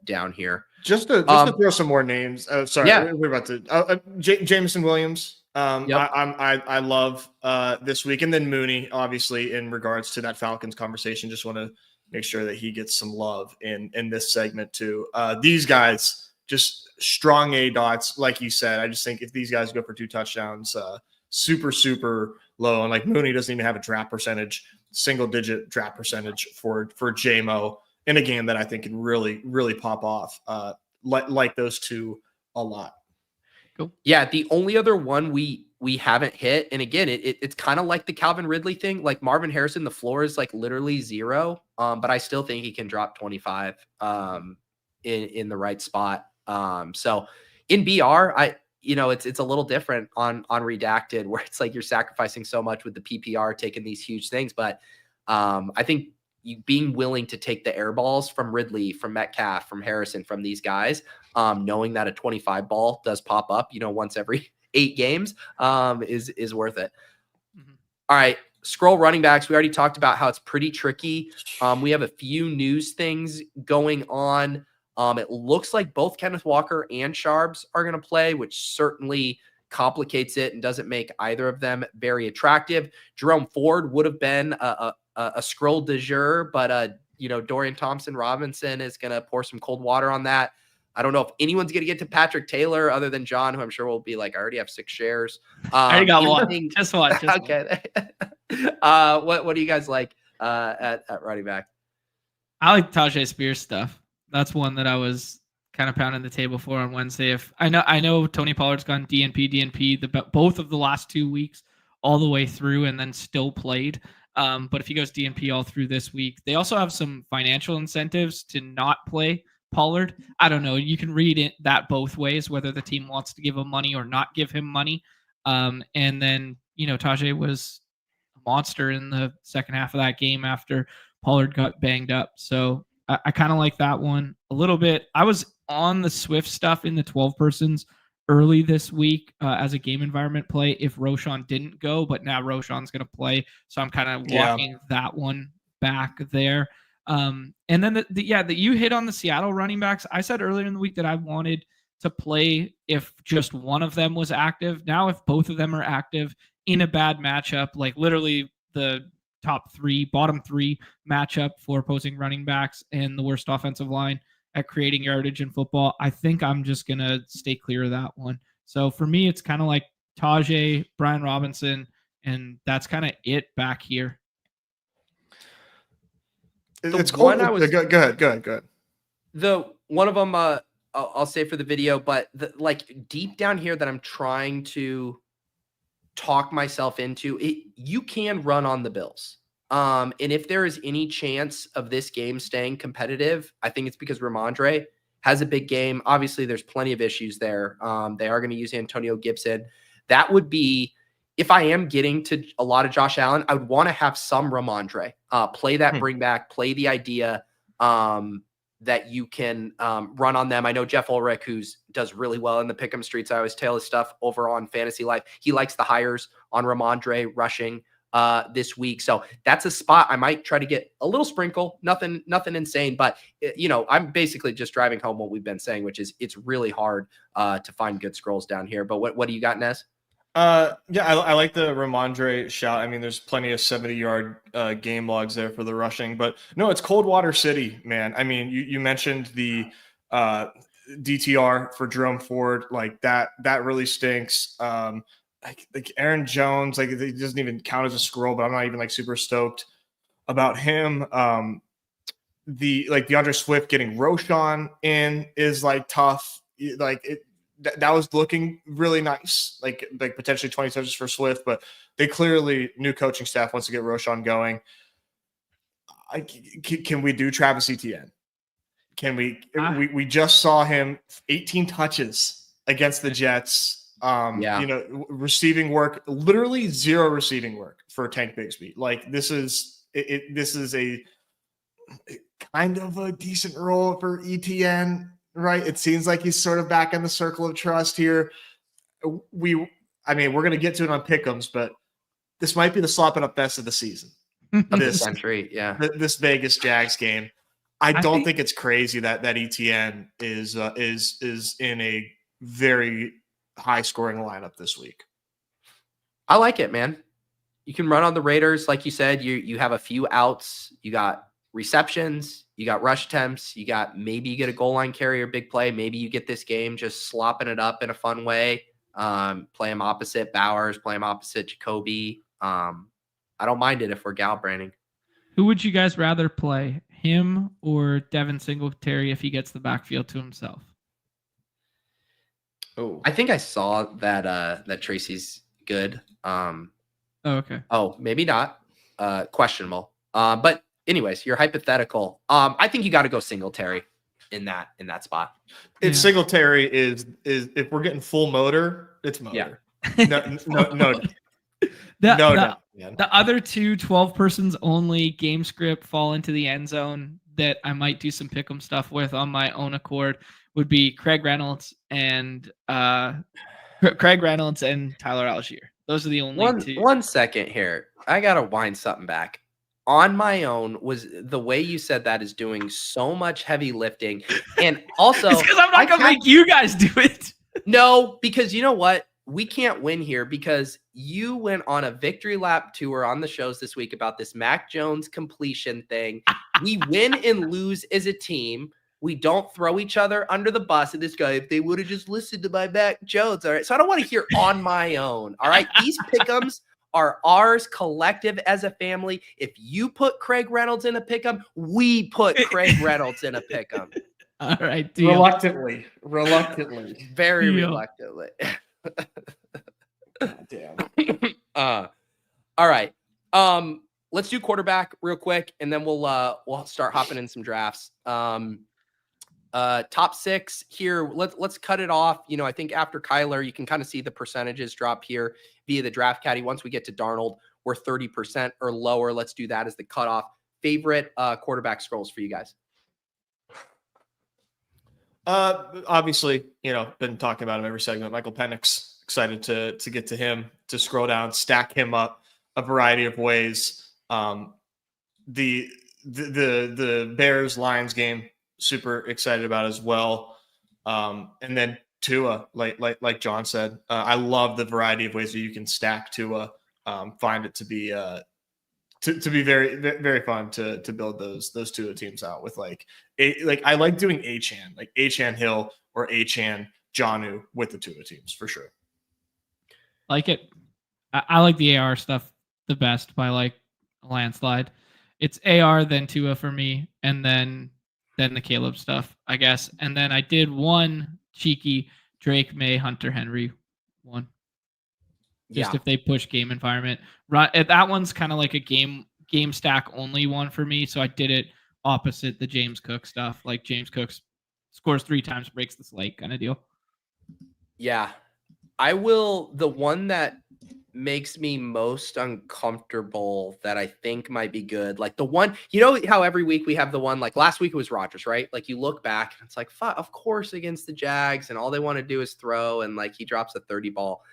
down here. Just to throw some more names. Sorry, we're about to Jameson Williams. I love this week, and then Mooney, obviously, in regards to that Falcons conversation. Just want to make sure that he gets some love in this segment too. These guys, just strong A dots, like you said. I just think if these guys go for 2 touchdowns, super low, and like Mooney doesn't even have a draft percentage, single digit draft percentage for JMO in a game that I think can really pop off. Like those two a lot. Cool. Yeah, the only other one we haven't hit, and again, it's kind of like the Calvin Ridley thing. Like Marvin Harrison, the floor is like literally 0, but I still think he can drop 25 in the right spot. So in BR, it's a little different on redacted, where it's like you're sacrificing so much with the PPR taking these huge things. But I think you being willing to take the air balls from Ridley, from Metcalf, from Harrison, from these guys, knowing that a 25 ball does pop up, once every 8 games, is worth it. Mm-hmm. All right. Scroll running backs. We already talked about how it's pretty tricky. We have a few news things going on. It looks like both Kenneth Walker and Sharbs are going to play, which certainly complicates it and doesn't make either of them very attractive. Jerome Ford would have been a scroll du jour, but Dorian Thompson-Robinson is going to pour some cold water on that. I don't know if anyone's going to get to Patrick Taylor other than John, who I'm sure will be like, I already have 6 shares. I already got one. Just one. Okay. What do you guys like at running back? I like Tajay Spears stuff. That's one that I was kind of pounding the table for on Wednesday. If I know Tony Pollard's gone DNP both of the last 2 weeks all the way through and then still played. But if he goes DNP all through this week, they also have some financial incentives to not play Pollard. I don't know. You can read that both ways, whether the team wants to give him money or not give him money. And then, Tajay was a monster in the second half of that game after Pollard got banged up. So I kind of like that one a little bit. I was on the Swift stuff in the 12 persons early this week as a game environment play if Roschon didn't go, but now Roschon's going to play. So I'm kind of walking that one back there. And then you hit on the Seattle running backs. I said earlier in the week that I wanted to play if just one of them was active. Now, if both of them are active in a bad matchup, like literally the bottom 3 matchup for opposing running backs and the worst offensive line at creating yardage in football, I think I'm just going to stay clear of that one. So for me, it's kind of like Tajay, Brian Robinson, and that's kind of it back here. It's cool. Go ahead. The one of them, I'll say for the video, but deep down here that I'm trying to talk myself into it, you can run on the Bills. And if there is any chance of this game staying competitive, I think it's because Ramondre has a big game. Obviously, there's plenty of issues there. They are going to use Antonio Gibson. That would be, if I am getting to a lot of Josh Allen, I would want to have some Ramondre. Play that bring back, play the idea that you can run on them. I know Jeff Ulrich, who does really well in the pick'em streets. I always tail his stuff over on Fantasy Life. He likes the hires on Ramondre rushing this week. So that's a spot I might try to get a little sprinkle, nothing insane, but I'm basically just driving home what we've been saying, which is it's really hard to find good scrolls down here. But what do you got, Nez? I like the Ramondre shout. I mean, there's plenty of 70-yard game logs there for the rushing, but no, it's Coldwater City, man. I mean, you mentioned the DTR for Jerome Ford, like that really stinks. Like Aaron Jones, like he doesn't even count as a scroll, but I'm not even like super stoked about him. The DeAndre Swift getting Roschon in is like tough. That was looking really nice, like potentially 20 touches for Swift, but they clearly, new coaching staff wants to get Roschon going. Can we do Travis Etienne? Can we? We just saw him 18 touches against the Jets. Receiving work, literally zero receiving work for Tank Bigsby. Like this is a kind of a decent role for Etienne. Right. It seems like he's sort of back in the circle of trust here. We're going to get to it on pick'ems, but this might be the slopping up best of the season. This century. Yeah. This Vegas Jags game. I don't think it's crazy that Etienne is in a very high scoring lineup this week. I like it, man. You can run on the Raiders. Like you said, you have a few outs. You got receptions. You got rush attempts. Maybe you get a goal line carry or big play. Maybe you get this game just slopping it up in a fun way. Play him opposite Bowers, play him opposite Jacoby. I don't mind it if we're gal branding. Who would you guys rather play, him or Devin Singletary if he gets the backfield to himself? Oh, I think I saw that Tracy's good. Okay. Oh, maybe not. Questionable. But anyways, your hypothetical. I think you got to go Singletary in that spot. If Singletary is if we're getting full motor, it's motor. Yeah. No. The other two 12 persons only game script fall into the end zone that I might do some pick'em stuff with on my own accord would be Craig Reynolds and Tyler Algier. Those are the only two. 1 second here. I gotta wind something back. On my own was the way you said that is doing so much heavy lifting. And also, it's because I'm not going to make you guys do it. No, because you know what? We can't win here because you went on a victory lap tour on the shows this week about this Mac Jones completion thing. We win and lose as a team. We don't throw each other under the bus. And this guy, if they would have just listened to my Mac Jones. All right. So I don't want to hear on my own. All right. These pick'ems are ours collective as a family. If you put Craig Reynolds in a pick'em, we put Craig Reynolds in a pick'em. All right. Deal. Reluctantly. Very deal. Reluctantly. Damn. All right. Let's do quarterback real quick, and then we'll start hopping in some drafts. Top 6 here. Let's cut it off. I think after Kyler, you can kind of see the percentages drop here via the Draft Caddy. Once we get to Darnold, we're 30% or lower. Let's do that as the cutoff. Favorite quarterback scrolls for you guys? Obviously, been talking about him every segment. Michael Penix, excited to get to him, to scroll down, stack him up a variety of ways. The Bears Lions game, super excited about as well. And then Tua, like John said, I love the variety of ways that you can stack Tua. Find it to be very, very fun to build those Tua teams out with I like doing Achane, like Achane Hill or Achane Jonnu with the Tua teams for sure. Like it. I like the AR stuff the best by like a landslide. It's AR, then Tua for me, and then the Caleb stuff, I guess. And then I did one cheeky Drake May Hunter Henry one. Just if they push game environment. That one's kind of like a game stack only one for me. So I did it opposite the James Cook stuff. Like James Cook scores 3 times, breaks the slate kind of deal. Yeah. I will. The one that makes me most uncomfortable that I think might be good. Like the one, you know how every week we have the one, like last week it was Rodgers, right? Like you look back and it's like, of course against the Jags, and all they want to do is throw, and like he drops a 30 ball.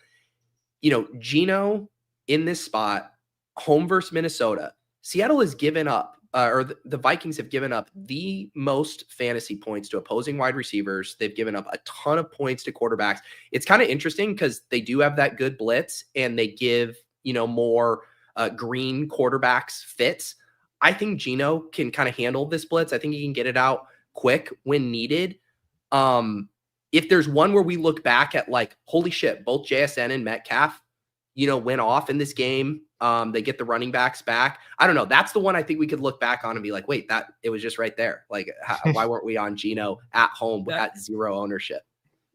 Geno in this spot, home versus Minnesota. Seattle has given up, or the Vikings have given up the most fantasy points to opposing wide receivers. They've given up a ton of points to quarterbacks. It's kind of interesting because they do have that good blitz, and they give, more green quarterbacks fits. I think Geno can kind of handle this blitz. I think he can get it out quick when needed. If there's one where we look back at like, holy shit, both JSN and Metcalf, went off in this game. They get the running backs back. I don't know. That's the one I think we could look back on and be like, wait, it was just right there. Like, why weren't we on Geno at home at 0 ownership?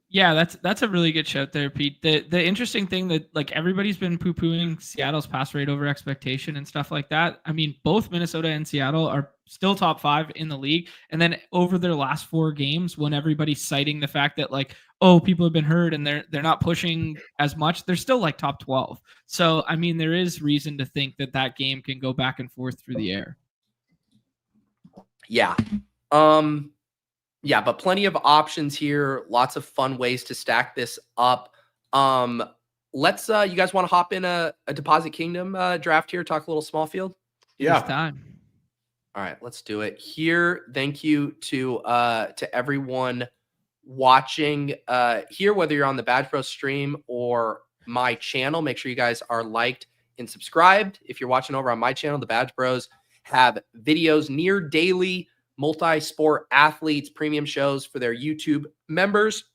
Yeah, that's a really good shout there, Pete. The interesting thing that like everybody's been poo-pooing Seattle's pass rate over expectation and stuff like that. I mean, both Minnesota and Seattle are still top 5 in the league. And then over their last 4 games, when everybody's citing the fact that like, oh, people have been hurt and they're not pushing as much, they're still like top 12. So, I mean, there is reason to think that game can go back and forth through the air. Yeah. Yeah, but plenty of options here. Lots of fun ways to stack this up. Let's you guys want to hop in a Deposit Kingdom draft here, talk a little small field? Yeah. It's time. All right, let's do it here. Thank you to everyone watching here, whether you're on the Badge Bros stream or my channel. Make sure you guys are liked and subscribed. If you're watching over on my channel, the Badge Bros have videos near daily, multi-sport athletes, premium shows for their YouTube members,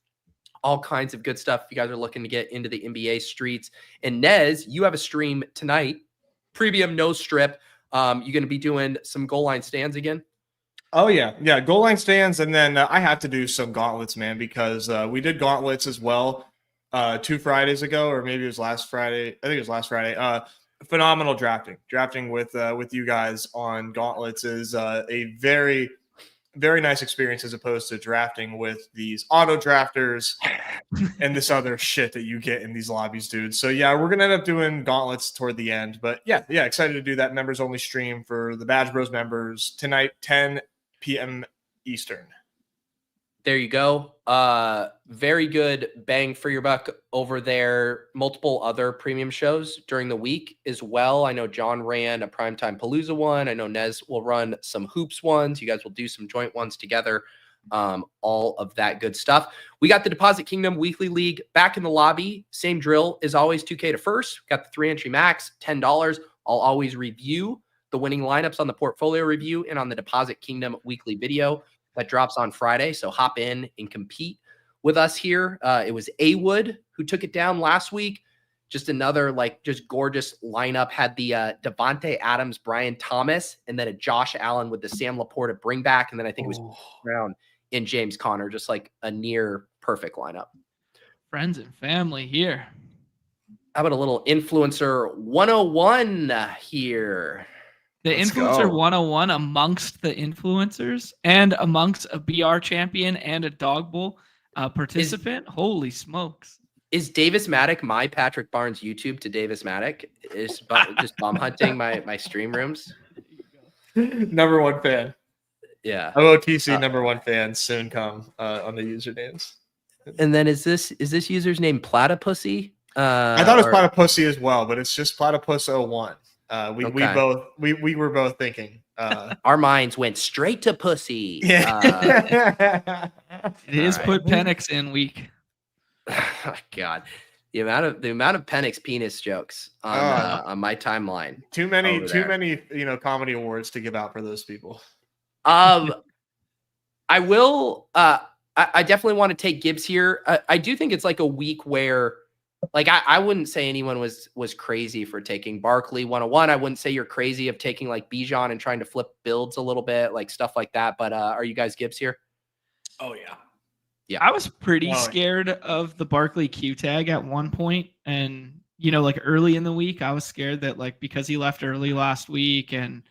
all kinds of good stuff. If you guys are looking to get into the NBA streets. And Nez, you have a stream tonight, premium no strip. You're going to be doing some goal line stands again? Oh, yeah. Yeah, goal line stands. And then I have to do some gauntlets, man, because we did gauntlets as well 2 Fridays ago, or maybe it was last Friday. I think it was last Friday. Phenomenal drafting with you guys on gauntlets is a very, very nice experience as opposed to drafting with these auto drafters and this other shit that you get in these lobbies, dude. So yeah, we're gonna end up doing gauntlets toward the end, but yeah, excited to do that members only stream for the Badge Bros members tonight, 10 p.m. Eastern. There you go. Very good bang for your buck over there. Multiple other premium shows during the week as well. I know John ran a Primetime Palooza one. I know Nez will run some hoops ones. You guys will do some joint ones together. All of that good stuff. We got the Deposit Kingdom Weekly League back in the lobby. Same drill as always, 2K to first. Got the 3-entry max, $10. I'll always review the winning lineups on the portfolio review and on the Deposit Kingdom Weekly video that drops on Friday. So hop in and compete with us here. It was A-Wood who took it down last week. Just another just gorgeous lineup. Had the Devontae Adams, Brian Thomas, and then a Josh Allen with the Sam Laporta bring back. And then I think it was Brown and James Conner, just like a near perfect lineup. Friends and family here. How about a little influencer 101 here? The influencer 101 amongst the influencers and amongst a BR champion and a Dog Bowl participant. Holy smokes. Is Davis Maddock my Patrick Barnes YouTube to Davis Maddock? Is just bum hunting my stream rooms? Number 1 fan. Yeah. OOTC number 1 fan soon come on the usernames. And then is this user's name Platypussy? I thought it was Platypussy as well, but it's just Platypus 01. We were both thinking. Our minds went straight to pussy. Yeah. It is right. Put Penix in week. Oh, God, the amount of Penix penis jokes on my timeline. Too many comedy awards to give out for those people. I will. I definitely want to take Gibbs here. I do think it's like a week where. Like I wouldn't say anyone was crazy for taking Barkley 101. I wouldn't say you're crazy of taking like Bijan and trying to flip builds a little bit, like stuff like that. But are you guys Gibbs here? Oh yeah. Yeah. I was pretty scared of the Barkley Q tag at one point. And like early in the week, I was scared that like because he left early last week and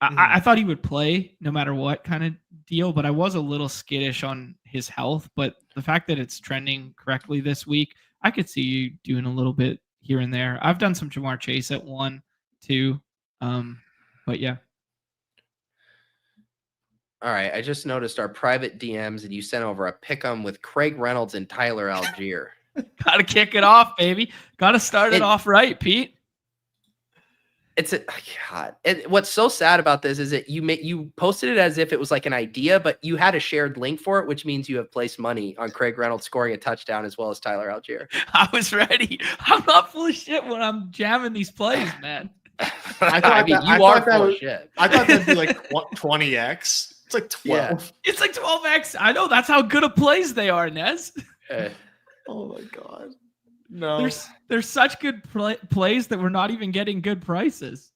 I thought he would play no matter what kind of deal, but I was a little skittish on his health. But the fact that it's trending correctly this week, I could see you doing a little bit here and there. I've done some Jahmyr Chase at 1, 2. But yeah. All right. I just noticed our private DMs and you sent over a pick'em with Craig Reynolds and Tyler Algier. Got to kick it off, baby. Got to start it off right, Pete. God. What's so sad about this is that you posted it as if it was like an idea, but you had a shared link for it, which means you have placed money on Craig Reynolds scoring a touchdown as well as Tyler Algier. I was ready. I'm not full of shit when I'm jamming these plays, man. I thought that'd be like 20x. It's like 12. Yeah. It's like 12x. I know, that's how good of plays they are, Nez. Oh my God. No. There's such good plays that we're not even getting good prices.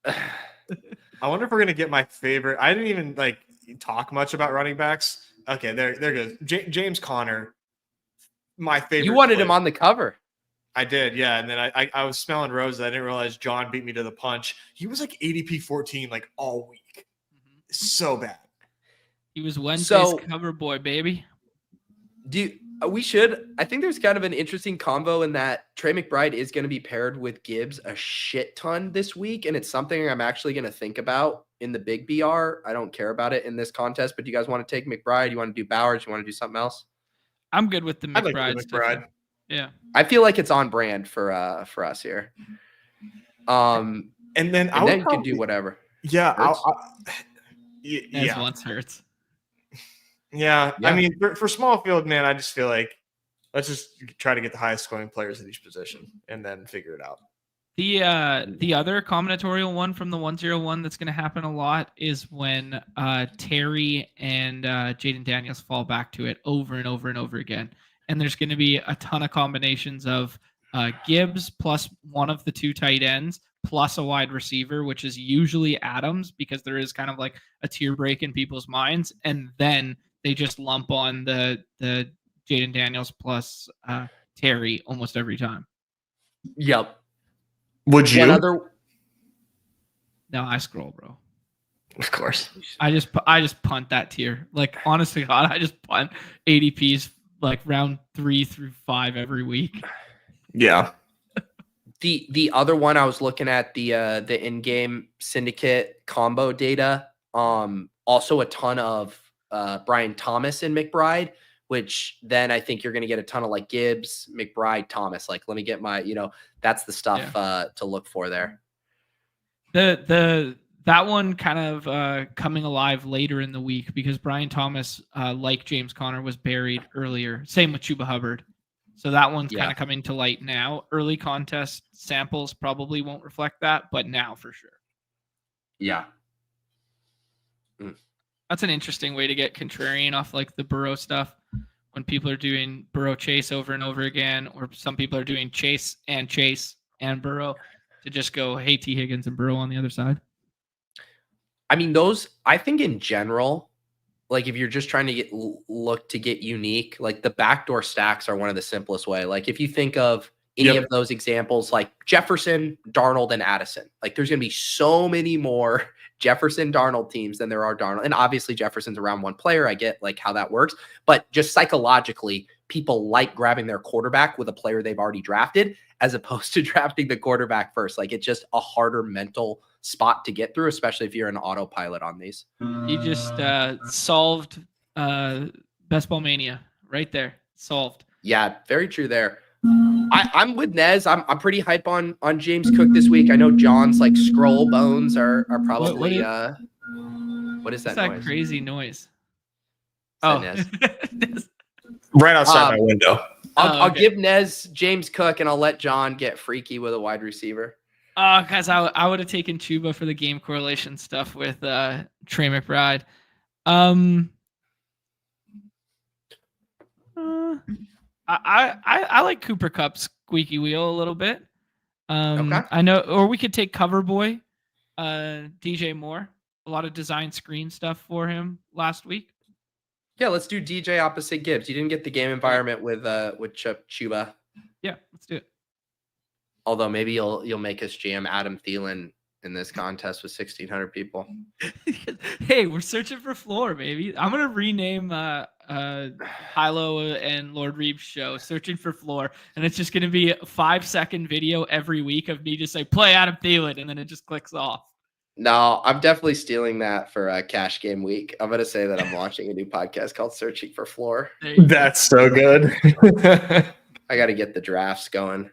I wonder if we're gonna get my favorite. I didn't even talk much about running backs. Okay, there goes James Conner. My favorite. You wanted him on the cover. I did, yeah. And then I was smelling roses. I didn't realize John beat me to the punch. He was like ADP 14 like all week. So bad. He was Wednesday's cover boy, baby. I think there's kind of an interesting combo in that Trey McBride is going to be paired with Gibbs a shit ton this week. And it's something I'm actually going to think about in the big BR. I don't care about it in this contest, but do you guys want to take McBride? You want to do Bowers? You want to do something else? I'm good with the McBride. McBride. Yeah. I feel like it's on brand for us here. And then you can do whatever. Yeah. Yeah. Once hurts. Yeah. I mean, for small field, man, I just feel like let's just try to get the highest scoring players at each position and then figure it out. The other combinatorial one from the 101 that's going to happen a lot is when Terry and Jaden Daniels fall back to it over and over and over again. And there's going to be a ton of combinations of Gibbs plus one of the 2 tight ends plus a wide receiver, which is usually Adams because there is kind of like a tier break in people's minds. And then they just lump on the Jaden Daniels plus Terry almost every time. Yep. Would you? No, I scroll, bro. Of course. I just punt that tier. Like, honest to God, I just punt ADPs like round 3 through 5 every week. Yeah. The other one I was looking at the in-game syndicate combo data. Also a ton of Brian Thomas and McBride, which then I think you're going to get a ton of like Gibbs, McBride, Thomas. Like, let me get my, that's the stuff to look for there. That one kind of coming alive later in the week because Brian Thomas, like James Conner, was buried earlier. Same with Chuba Hubbard. So that one's kind of coming to light now. Early contest samples probably won't reflect that, but now for sure. Yeah. That's an interesting way to get contrarian off like the Burrow stuff when people are doing Burrow Chase over and over again, or some people are doing Chase and Burrow to just go, hey, T. Higgins and Burrow on the other side. I mean, I think in general, like if you're just trying to get unique, like the backdoor stacks are one of the simplest way. Like if you think of any of those examples, like Jefferson, Darnold, and Addison, like there's going to be so many more Jefferson Darnold teams than there are Darnold. And obviously Jefferson's a round 1 player. I get like how that works, but just psychologically, people like grabbing their quarterback with a player they've already drafted as opposed to drafting the quarterback first. Like it's just a harder mental spot to get through, especially if you're an autopilot on these. You just solved Best Ball Mania right there. Solved. Yeah, very true there. I'm with Nez. I'm pretty hype on James Cook this week. I know John's like scroll bones are probably what is that noise? That crazy noise? Nez? Right outside my window. I'll give Nez James Cook and I'll let John get freaky with a wide receiver. Guys, I would have taken Chuba for the game correlation stuff with Trey McBride. I like Cooper Kupp's squeaky wheel a little bit. Okay. I know, or we could take Cover Boy, DJ Moore. A lot of design screen stuff for him last week. Yeah, let's do DJ opposite Gibbs. You didn't get the game environment with Chuba. Yeah, let's do it. Although maybe you'll make us jam Adam Thielen in this contest with 1,600 people. Hey, we're searching for floor, baby. I'm gonna rename Hilo and Lord Reeves show, searching for floor, and it's just going to be a 5-second video every week of me just say play Adam Thielen, and then it just clicks off. No, I'm definitely stealing that for Cash Game Week. I'm going to say that I'm launching a new podcast called Searching for Floor. That's so good. I got to get the drafts going.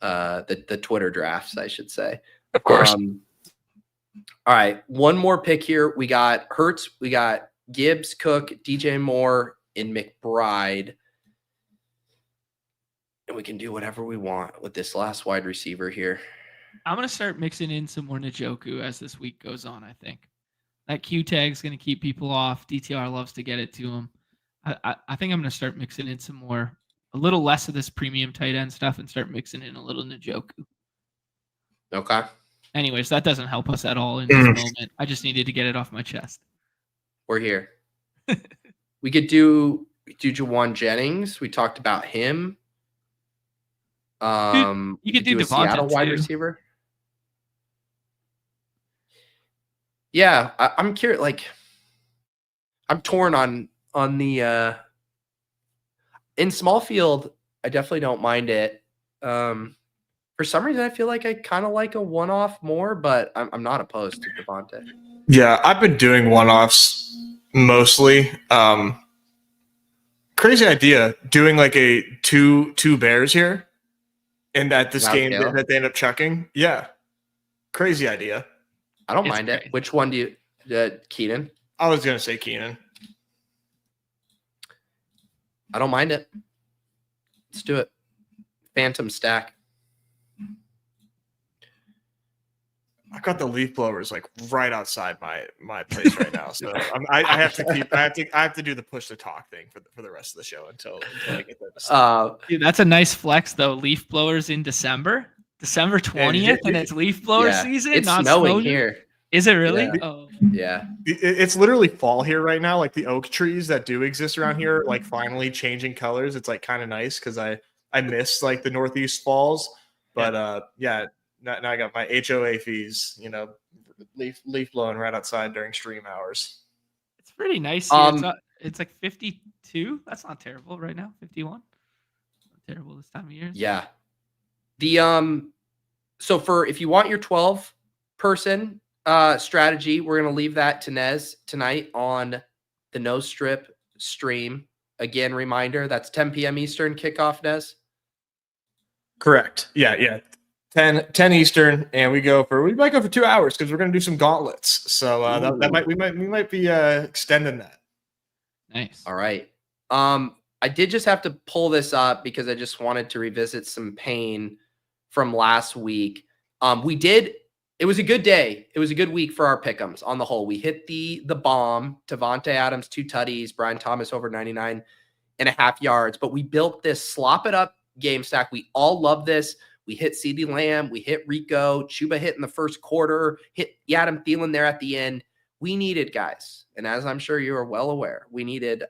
The Twitter drafts, I should say. Of course. All right, one more pick here. We got Hurts, we got Gibbs, Cook, DJ Moore, and McBride. And we can do whatever we want with this last wide receiver here. I'm going to start mixing in some more Njoku as this week goes on, I think. That Q tag is going to keep people off. DTR loves to get it to him. I think I'm going to start mixing in some more, a little less of this premium tight end stuff and start mixing in a little Njoku. Okay. Anyways, that doesn't help us at all in this moment. I just needed to get it off my chest. We're here. We could do Jawan Jennings. We talked about him. You could do a Seattle wide too. receiver. Yeah, I'm curious. Like, I'm torn on the in small field. I definitely don't mind it. For some reason, I feel like I kind of like a one-off more, but I'm not opposed to Devontae. Yeah, I've been doing one-offs mostly. Crazy idea doing like a two bears here, and that this game that they end up chucking. Yeah, crazy idea. I don't mind it. Which one do you, Keenan? I was gonna say Keenan. I don't mind it. Let's do it. Phantom stack. I've got the leaf blowers like right outside my place right now, so I have to do the push to talk thing for the rest of the show until I get that. Dude, that's a nice flex though. Leaf blowers in December 20th, and it's leaf blower season. It's not snowing here. Is it really? Yeah. Oh, yeah. It's literally fall here right now. Like the oak trees that do exist around here, like finally changing colors. It's like kind of nice because I miss like the Northeast falls, but yeah. Now I got my HOA fees, leaf blowing right outside during stream hours. It's pretty nice here. It's like 52. That's not terrible right now. 51. Not terrible this time of year. Yeah. The so for if you want your 12 person strategy, we're gonna leave that to Nez tonight on the No Strip stream. Again, reminder that's 10 p.m. Eastern kickoff, Nez. Correct. Yeah. 10 Eastern, and we might go for 2 hours because we're going to do some gauntlets. So we might be extending that. Nice. All right. I did just have to pull this up because I just wanted to revisit some pain from last week. It was a good day. It was a good week for our pick'ems on the whole. We hit the bomb. Devontae Adams 2 tutties, Brian Thomas over 99.5 yards. But we built this slop it up game stack. We all love this. We hit CeeDee Lamb. We hit Rico. Chuba hit in the first quarter. Hit Adam Thielen there at the end. We needed, guys, and as I'm sure you are well aware, we needed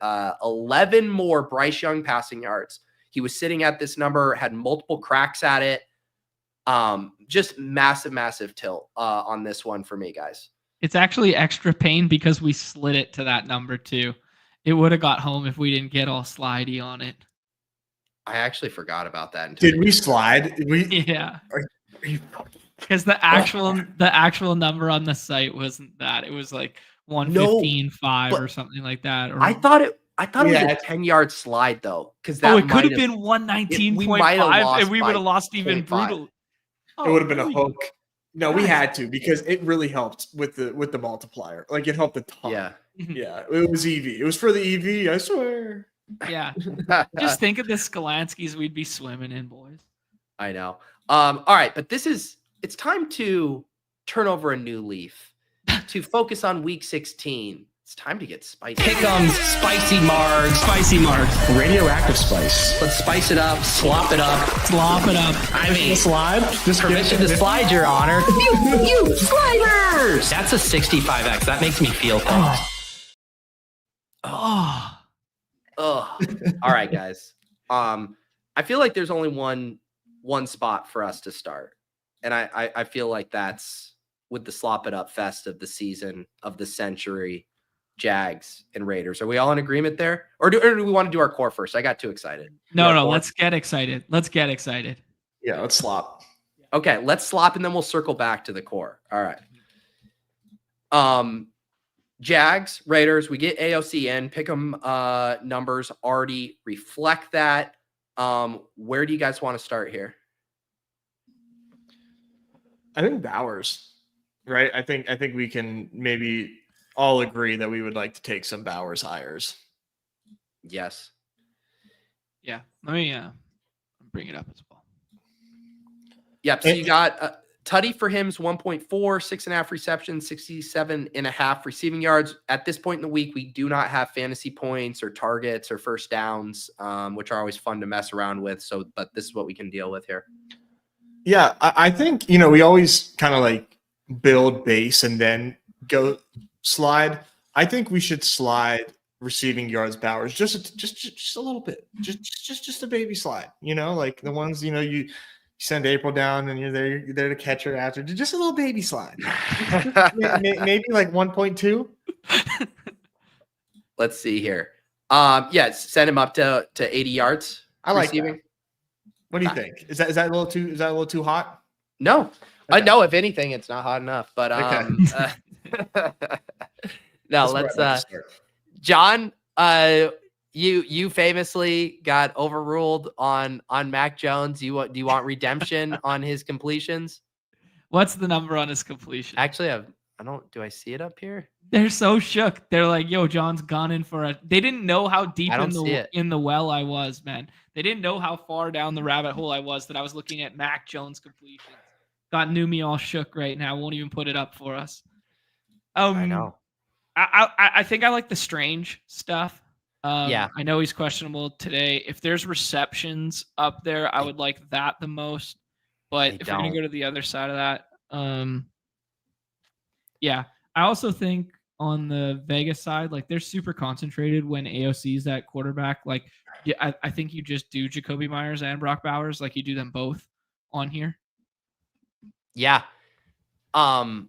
11 more Bryce Young passing yards. He was sitting at this number, had multiple cracks at it. Just massive tilt on this one for me, guys. It's actually extra pain because we slid it to that number too. It would have got home if we didn't get all slidey on it. I actually forgot about that. Did we slide? Yeah. Because the actual number on the site wasn't that. It was like 115.5 or something like that. Or, I thought it was a 10-yard slide though. Because it could have been 119.5 and we would have lost even brutal. It would have been a hook. No, we had to because it really helped with the multiplier. Like it helped a ton. Yeah. Yeah. It was EV. It was for the EV, I swear. Yeah. Just think of the Skolanskis we'd be swimming in, boys. I know. All right, but it's time to turn over a new leaf, to focus on week 16. It's time to get spicy. Pick'em, spicy margs, radioactive spice. Let's spice it up, slop it up. I mean, slide. Just permission to slide, Your Honor. You sliders! That's a 65X. That makes me feel things. Oh. All right, guys. I feel like there's only one spot for us to start. And I feel like that's with the slop it up fest of the season, of the century, Jags, and Raiders. Are we all in agreement there? Or do we want to do our core first? I got too excited. No, let's get excited. Yeah, let's slop. Okay, let's slop and then we'll circle back to the core. All right. Jags, Raiders, we get AOC in. Pick 'em numbers already reflect that. Where do you guys want to start here? I think Bowers, right? I think we can maybe all agree that we would like to take some Bowers hires. Yes. Yeah. Let me bring it up as well. Yep. So you got Tutty for him's 1.4, 6.5 receptions, 67.5 receiving yards. At this point in the week, we do not have fantasy points or targets or first downs, which are always fun to mess around with. So, but this is what we can deal with here. Yeah, I think, we always kind of like build base and then go slide. I think we should slide receiving yards Bowers just a little bit, just a baby slide. Like the ones you send April down and you're there to catch her after. Just a little baby slide, maybe like 1.2. Let's see here. Yeah, send him up to 80 yards. I like receiving. that. What do you think? Is that a little too hot? No. Okay. No, if anything, it's not hot enough. But no, let's John, you famously got overruled on Mac Jones. Do you want redemption on his completions? What's the number on his completion? Actually, do I see it up here? They're so shook. They're like, yo, John's gone in for a. They didn't know how deep in the well I was, man. They didn't know how far down the rabbit hole I was that I was looking at Mac Jones completions. Got me all shook right now. Won't even put it up for us. I know. I think I like the Strange stuff. Yeah. I know he's questionable today. If there's receptions up there, I would like that the most. But if we're going to go to the other side of that, yeah. I also think on the Vegas side, like they're super concentrated when AOC's at quarterback. Like, yeah, I think you just do Jacoby Myers and Brock Bowers, like you do them both on here. Yeah. I'm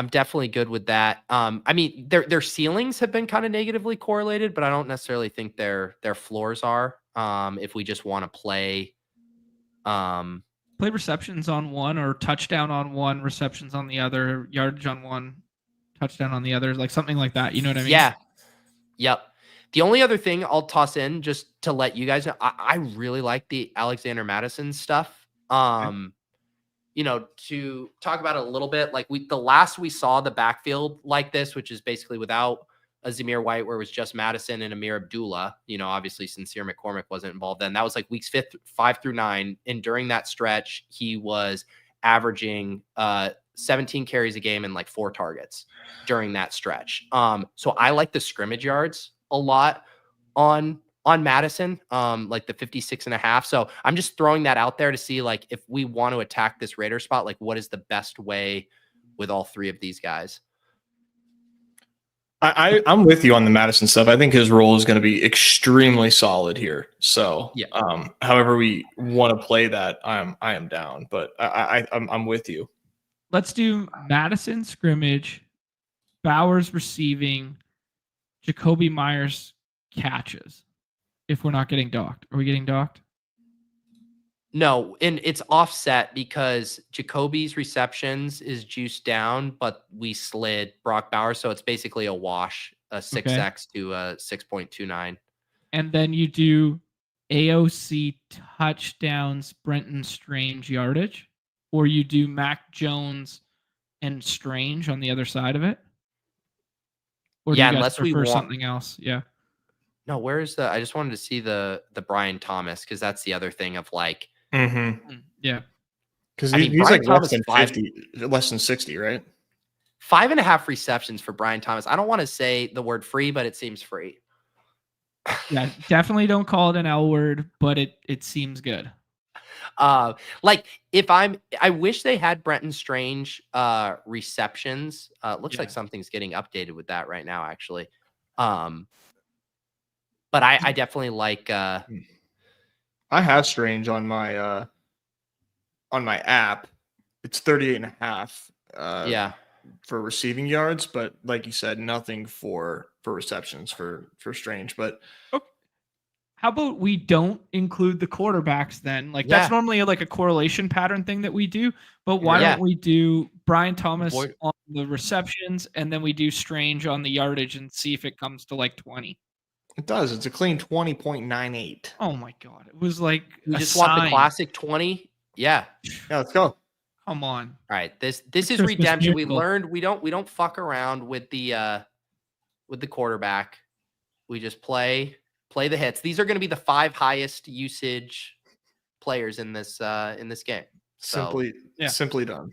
definitely good with that. I mean, their ceilings have been kind of negatively correlated, but I don't necessarily think their floors are. If we just want to play receptions on one or touchdown on one, receptions on the other, yardage on one, touchdown on the other, like something like that. You know what I mean? Yeah. Yep. The only other thing I'll toss in just to let you guys know, I really like the Alexander Madison stuff. To talk about it a little bit, like the last we saw the backfield like this, which is basically without a Jahmyr White, where it was just Madison and Amir Abdullah, obviously Sincere McCormick wasn't involved then. That was like weeks 5 through 9. And during that stretch, he was averaging 17 carries a game and like 4 targets during that stretch. So I like the scrimmage yards a lot on Madison, like the 56.5. So I'm just throwing that out there to see like if we want to attack this Raider spot, like what is the best way with all three of these guys? I'm with you on the Madison stuff. I think his role is going to be extremely solid here. So, yeah. However we want to play that, I am down. But I'm with you. Let's do Madison scrimmage, Bowers receiving, Jacoby Myers catches. If we're not getting docked, are we getting docked? No, and it's offset because Jacoby's receptions is juiced down, but we slid Brock Bowers, so it's basically a wash, a 6x to a 6.29. And then you do AOC touchdowns, Brenton Strange yardage, or you do Mac Jones and Strange on the other side of it. Or do you guys unless we want something else. Yeah. No, where is I just wanted to see the Brian Thomas, because that's the other thing of like. Yeah. Because he's like less than 50, less than 60, right? 5.5 receptions for Brian Thomas. I don't want to say the word free, but it seems free. Yeah, definitely don't call it an L word, but it seems good. Like I wish they had Brenton Strange receptions. Looks like something's getting updated with that right now, actually. But I definitely like. I have Strange on my app. It's 38.5. for receiving yards, but like you said, nothing for receptions for Strange. But how about we don't include the quarterbacks then? Like that's normally like a correlation pattern thing that we do, but why don't we do Brian Thomas on the receptions and then we do Strange on the yardage and see if it comes to like 20? It does. It's a clean 20.98. Oh my God. It was like we just want the classic 20. Yeah, let's go. Come on. All right. This is redemption. We learned we don't fuck around with the quarterback. We just play the hits. These are going to be the 5 highest usage players in this game. So, simply done.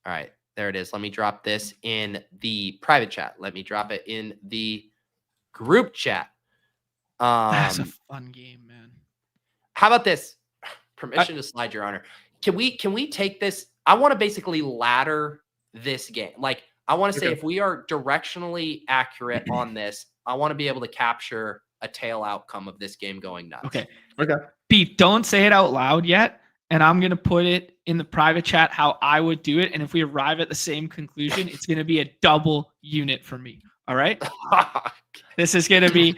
All right, there it is. Let me drop this in the private chat. Let me drop it in the group chat. That's a fun game, man. How about this? Permission to slide, Your Honor. Can we take this? I want to basically ladder this game. Like I want to say if we are directionally accurate on this, I want to be able to capture a tail outcome of this game going nuts. Okay. Beef, don't say it out loud yet. And I'm going to put it in the private chat how I would do it. And if we arrive at the same conclusion, it's going to be a double unit for me. All right. This is going to be.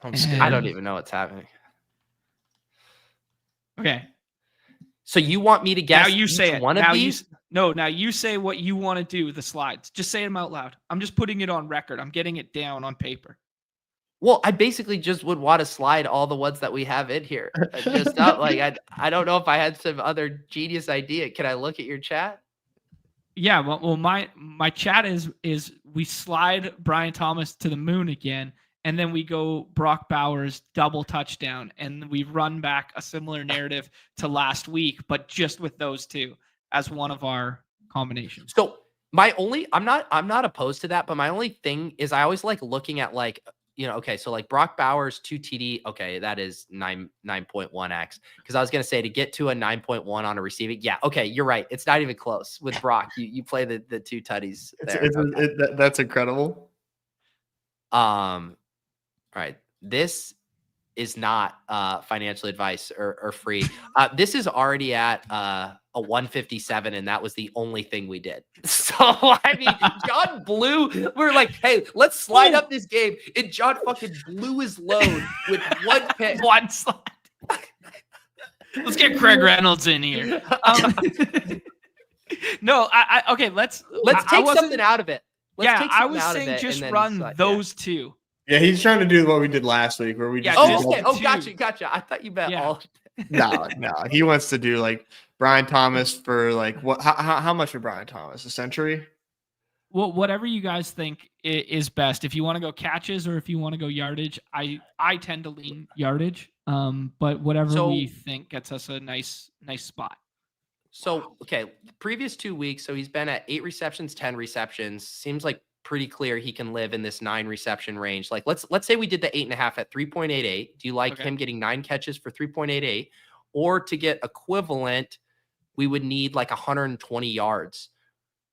I don't even know what's happening. Okay. So you want me to guess? Now you say it. One of these? Now you say what you want to do with the slides. Just say them out loud. I'm just putting it on record. I'm getting it down on paper. Well, I basically just would want to slide all the ones that we have in here. Just not like I don't know if I had some other genius idea. Can I look at your chat? Yeah, well, my chat is we slide Brian Thomas to the moon again, and then we go Brock Bowers double touchdown, and we run back a similar narrative to last week, but just with those two as one of our combinations. So I'm not opposed to that, but my only thing is I always like looking at like, okay, so like Brock Bowers 2 TD, okay, that is 9.1x. Because I was gonna say to get to a 9.1 on a receiving, yeah, okay, you're right. It's not even close with Brock. You play the 2 tutties there. That's incredible. All right, this is not financial advice or free. This is already at a 157, and that was the only thing we did. So I mean, John blew. We're like, hey, let's slide up this game, and John fucking blew his load with one pick. One slide. Let's get Craig Reynolds in here. No, okay. Let's take something out of it. I was saying just run those two. Yeah, he's trying to do what we did last week, where we just. Gotcha. I thought you meant all. No. He wants to do like Brian Thomas for like what? How much for Brian Thomas? A century? Well, whatever you guys think is best. If you want to go catches or if you want to go yardage, I tend to lean yardage. But whatever we think gets us a nice spot. So okay, previous 2 weeks. So he's been at 8 receptions, 10 receptions. Seems like pretty clear he can live in this 9 reception range. Like let's say we did the 8.5 at 3.88. Do you like him getting 9 catches for 3.88? Or to get equivalent, we would need like 120 yards.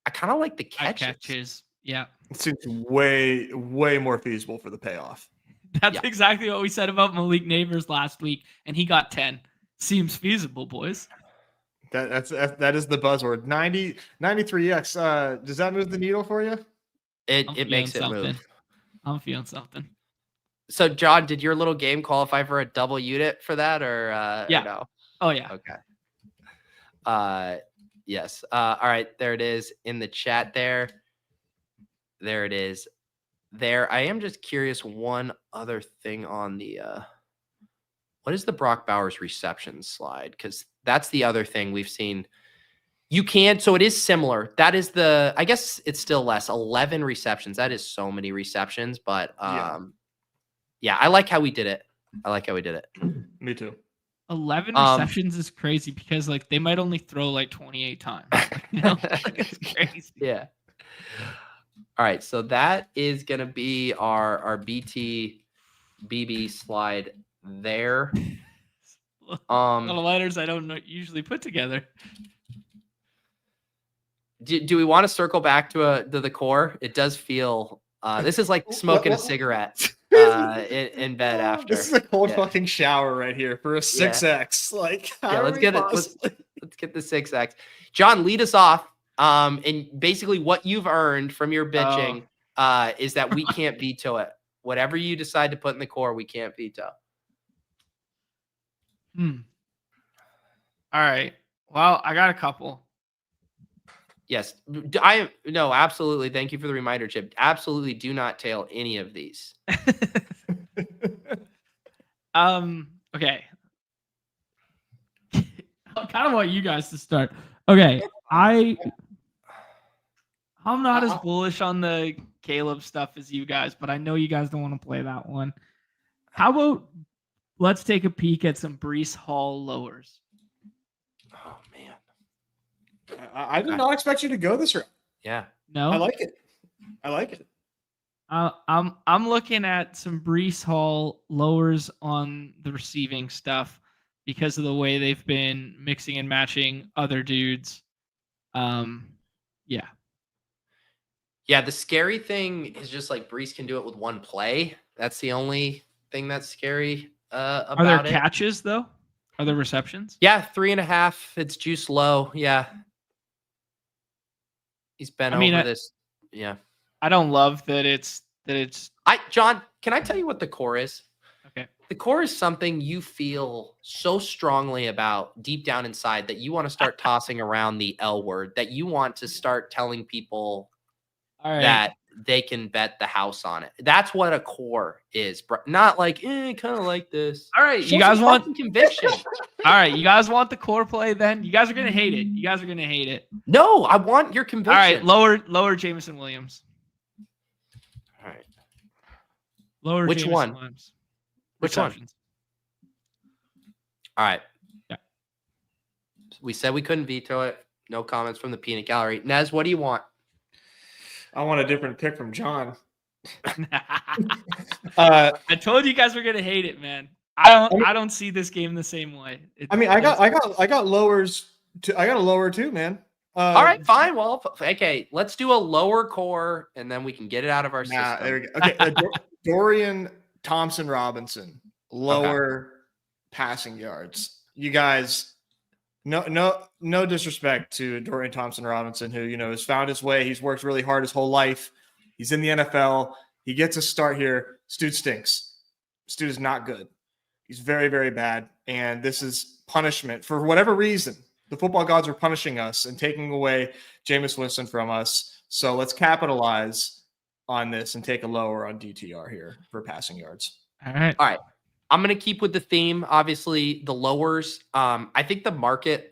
I kind of like the catches. Yeah. It seems way more feasible for the payoff. That's exactly what we said about Malik Neighbors last week, and he got 10. Seems feasible, boys. That is the buzzword. 93x. Does that move the needle for you? It makes it move. I'm feeling something. So, John, did your little game qualify for a double unit for that, or or no? Oh yeah. Okay. Yes. All right. There it is in the chat. There it is. There. I am just curious. One other thing on the what is the Brock Bowers reception slide? Because that's the other thing we've seen. You can, so it is similar. That is I guess it's still less, 11 receptions. That is so many receptions, but yeah, I like how we did it. Me too. 11 receptions is crazy because like they might only throw like 28 times. It's crazy. Yeah. All right, so that is gonna be our BB slide there. A lot of letters I don't usually put together. Do we want to circle back to the core? It does feel this is like smoking a cigarette in bed after. This is a cold fucking shower right here for a 6x. Like, let's get it. Let's get the 6X. John, lead us off. And basically what you've earned from your bitching is that we can't veto it. Whatever you decide to put in the core, we can't veto. All right. Well, I got a couple. Yes. Absolutely. Thank you for the reminder, Chip. Absolutely do not tail any of these. Okay. I kind of want you guys to start. Okay. I'm not as bullish on the Caleb stuff as you guys, but I know you guys don't want to play that one. How about let's take a peek at some Breece Hall lowers? Oh man. I did not expect you to go this route. Yeah. No. I like it. I'm looking at some Breece Hall lowers on the receiving stuff because of the way they've been mixing and matching other dudes. Yeah. Yeah, the scary thing is just like Breece can do it with one play. That's the only thing that's scary about it. Are there catches though? Are there receptions? Yeah, 3.5. It's juice low. Yeah. He's been over this. Yeah. I don't love that it's John, can I tell you what the core is? Okay. The core is something you feel so strongly about deep down inside that you want to start tossing around the L word, that you want to start telling people that they can bet the house on it. That's what a core is, not like kind of like this. All right, you guys want conviction. All right, you guys want the core play then? You guys are gonna hate it. No, I want your conviction. All right, lower Jameson Williams. All right, lower. Which Jameson one? Williams. Which one? All right. Yeah. We said we couldn't veto it. No comments from the peanut gallery. Nez, what do you want? I want a different pick from John. I told you guys were gonna hate it, man. I don't see this game the same way. I got lowers. I got a lower too, man. All right, fine. Well, okay, let's do a lower core, and then we can get it out of our system. There we go. Okay, Dorian Thompson-Robinson, lower passing yards. You guys. No disrespect to Dorian Thompson-Robinson, who, has found his way. He's worked really hard his whole life. He's in the NFL. He gets a start here. Stu stinks. Stu is not good. He's very, very bad. And this is punishment. For whatever reason, the football gods are punishing us and taking away Jameis Winston from us. So let's capitalize on this and take a lower on DTR here for passing yards. All right. I'm going to keep with the theme. Obviously, the lowers. I think the market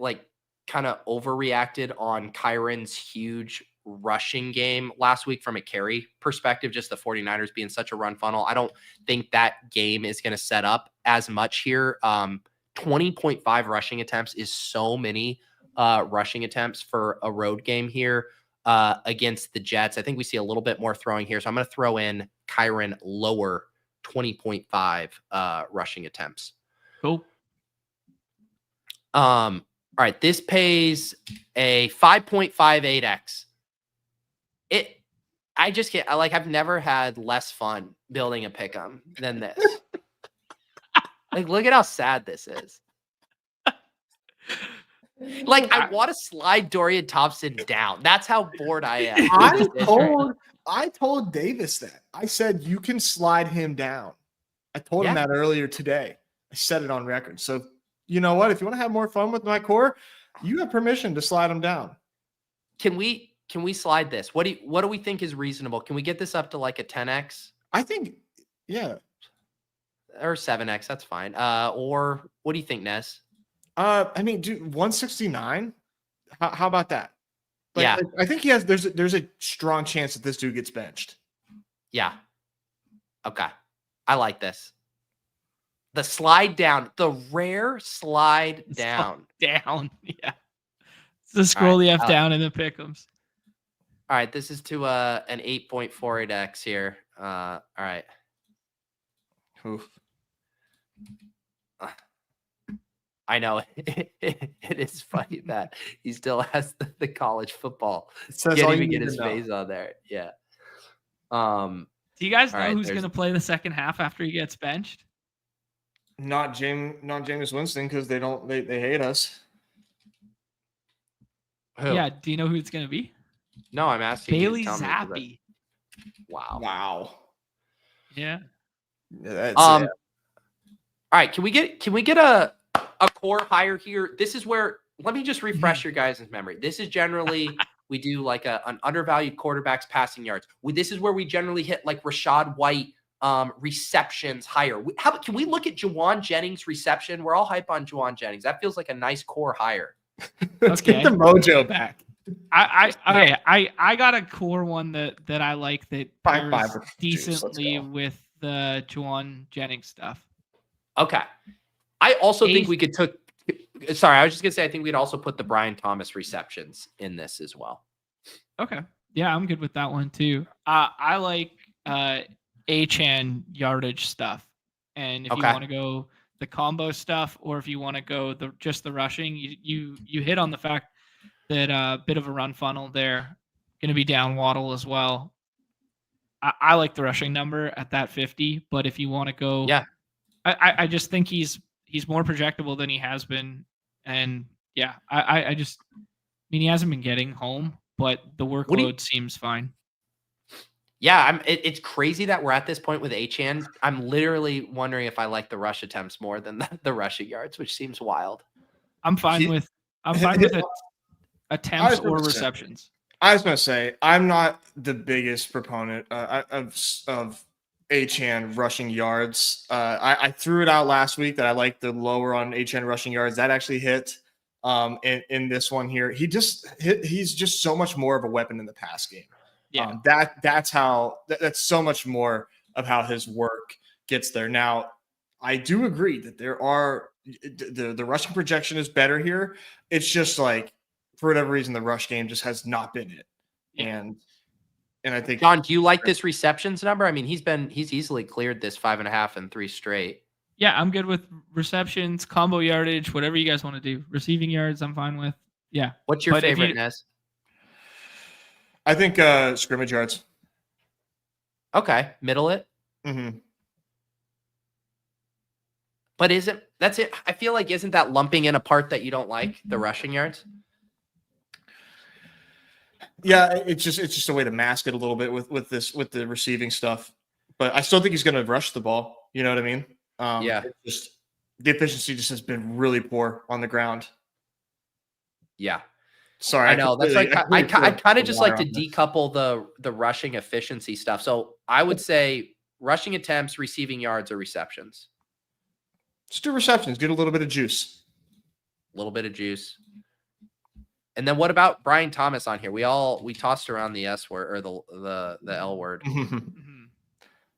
kind of overreacted on Kyron's huge rushing game last week from a carry perspective, just the 49ers being such a run funnel. I don't think that game is going to set up as much here. 20.5 rushing attempts is so many rushing attempts for a road game here against the Jets. I think we see a little bit more throwing here. So I'm going to throw in Kyron lower 20.5 rushing attempts. Cool. All right, this pays a 5.58x. I just get I've never had less fun building a pick'em than this. Look at how sad this is. I want to slide Dorian Thompson down. That's how bored I am. I told Davis that. I said, you can slide him down. I told him that earlier today. I said it on record. So, you know what? If you want to have more fun with my core, you have permission to slide him down. Can we slide this? What do we think is reasonable? Can we get this up to a 10x? I think, yeah. Or 7x, that's fine. Or what do you think, Nez? Dude, 169. How about that? Yeah, I think there's a strong chance that this dude gets benched. Yeah. Okay. I like this. The slide down, the rare slide down. Down. Yeah. So scroll the F down in the pick'ems. All right. This is to an 8.48x here. All right. Oof. I know it is funny that he still has the college football. Can't even get his face on there. Yeah. Do you guys know who's going to play the second half after he gets benched? Not Jameis Winston, because they hate us. Who? Yeah, do you know who it's going to be? No, I'm asking you to Bailey tell me 'cause Zappi. Wow. Wow. Yeah. That's All right, can we get a core higher here? This is where, let me just refresh your guys' memory. This is generally we do like an undervalued quarterback's passing yards. This is where we generally hit like Rashad White receptions higher. How about, can we look at Juwan Jennings reception? We're all hype on Juwan Jennings. That feels like a nice core higher. Let's get the mojo back. I got a core one that I like that pairs 5-5 decently juice. with the Juwan Jennings stuff. Okay. I also think we could sorry, I was just gonna say I think we'd also put the Brian Thomas receptions in this as well. Okay. Yeah, I'm good with that one too. I like Achan yardage stuff. And if you want to go the combo stuff, or if you want to go just the rushing, you hit on the fact that bit of a run funnel there. Going to be down Waddle as well. I like the rushing number at that 50, but if you want to go, I just think he's more projectable than he has been, and yeah, I mean he hasn't been getting home, but the workload seems fine. Yeah, it's crazy that we're at this point with Achan. I'm literally wondering if I like the rush attempts more than the rushing yards, which seems wild. I'm fine with attempts or receptions. I was going to say, I'm not the biggest proponent of Achan rushing yards. I threw it out last week that I like the lower on Achan rushing yards. That actually hit in this one here. He's just so much more of a weapon in the pass game. Yeah, that's so much more of how his work gets there. Now, I do agree that there are the rushing projection is better here. It's just like, for whatever reason, the rush game just has not been it. And I think, John, do you like this receptions number? I mean, he's easily cleared this 5.5 and 3 straight. Yeah, I'm good with receptions, combo yardage, whatever you guys want to do. Receiving yards, I'm fine with. Yeah. What's your favorite, Nez? I think scrimmage yards. Okay, middle it. Mm-hmm. But that's it? I feel like isn't that lumping in a part that you don't like, the rushing yards? Yeah, it's just a way to mask it a little bit with the receiving stuff. But I still think he's going to rush the ball. You know what I mean? Yeah. The efficiency just has been really poor on the ground. Yeah. Sorry, I know. That's like I kind of just like to decouple the rushing efficiency stuff. So I would say rushing attempts, receiving yards, or receptions. Just do receptions. Get a little bit of juice. A little bit of juice. And then what about Brian Thomas on here? We tossed around the S word or the L word.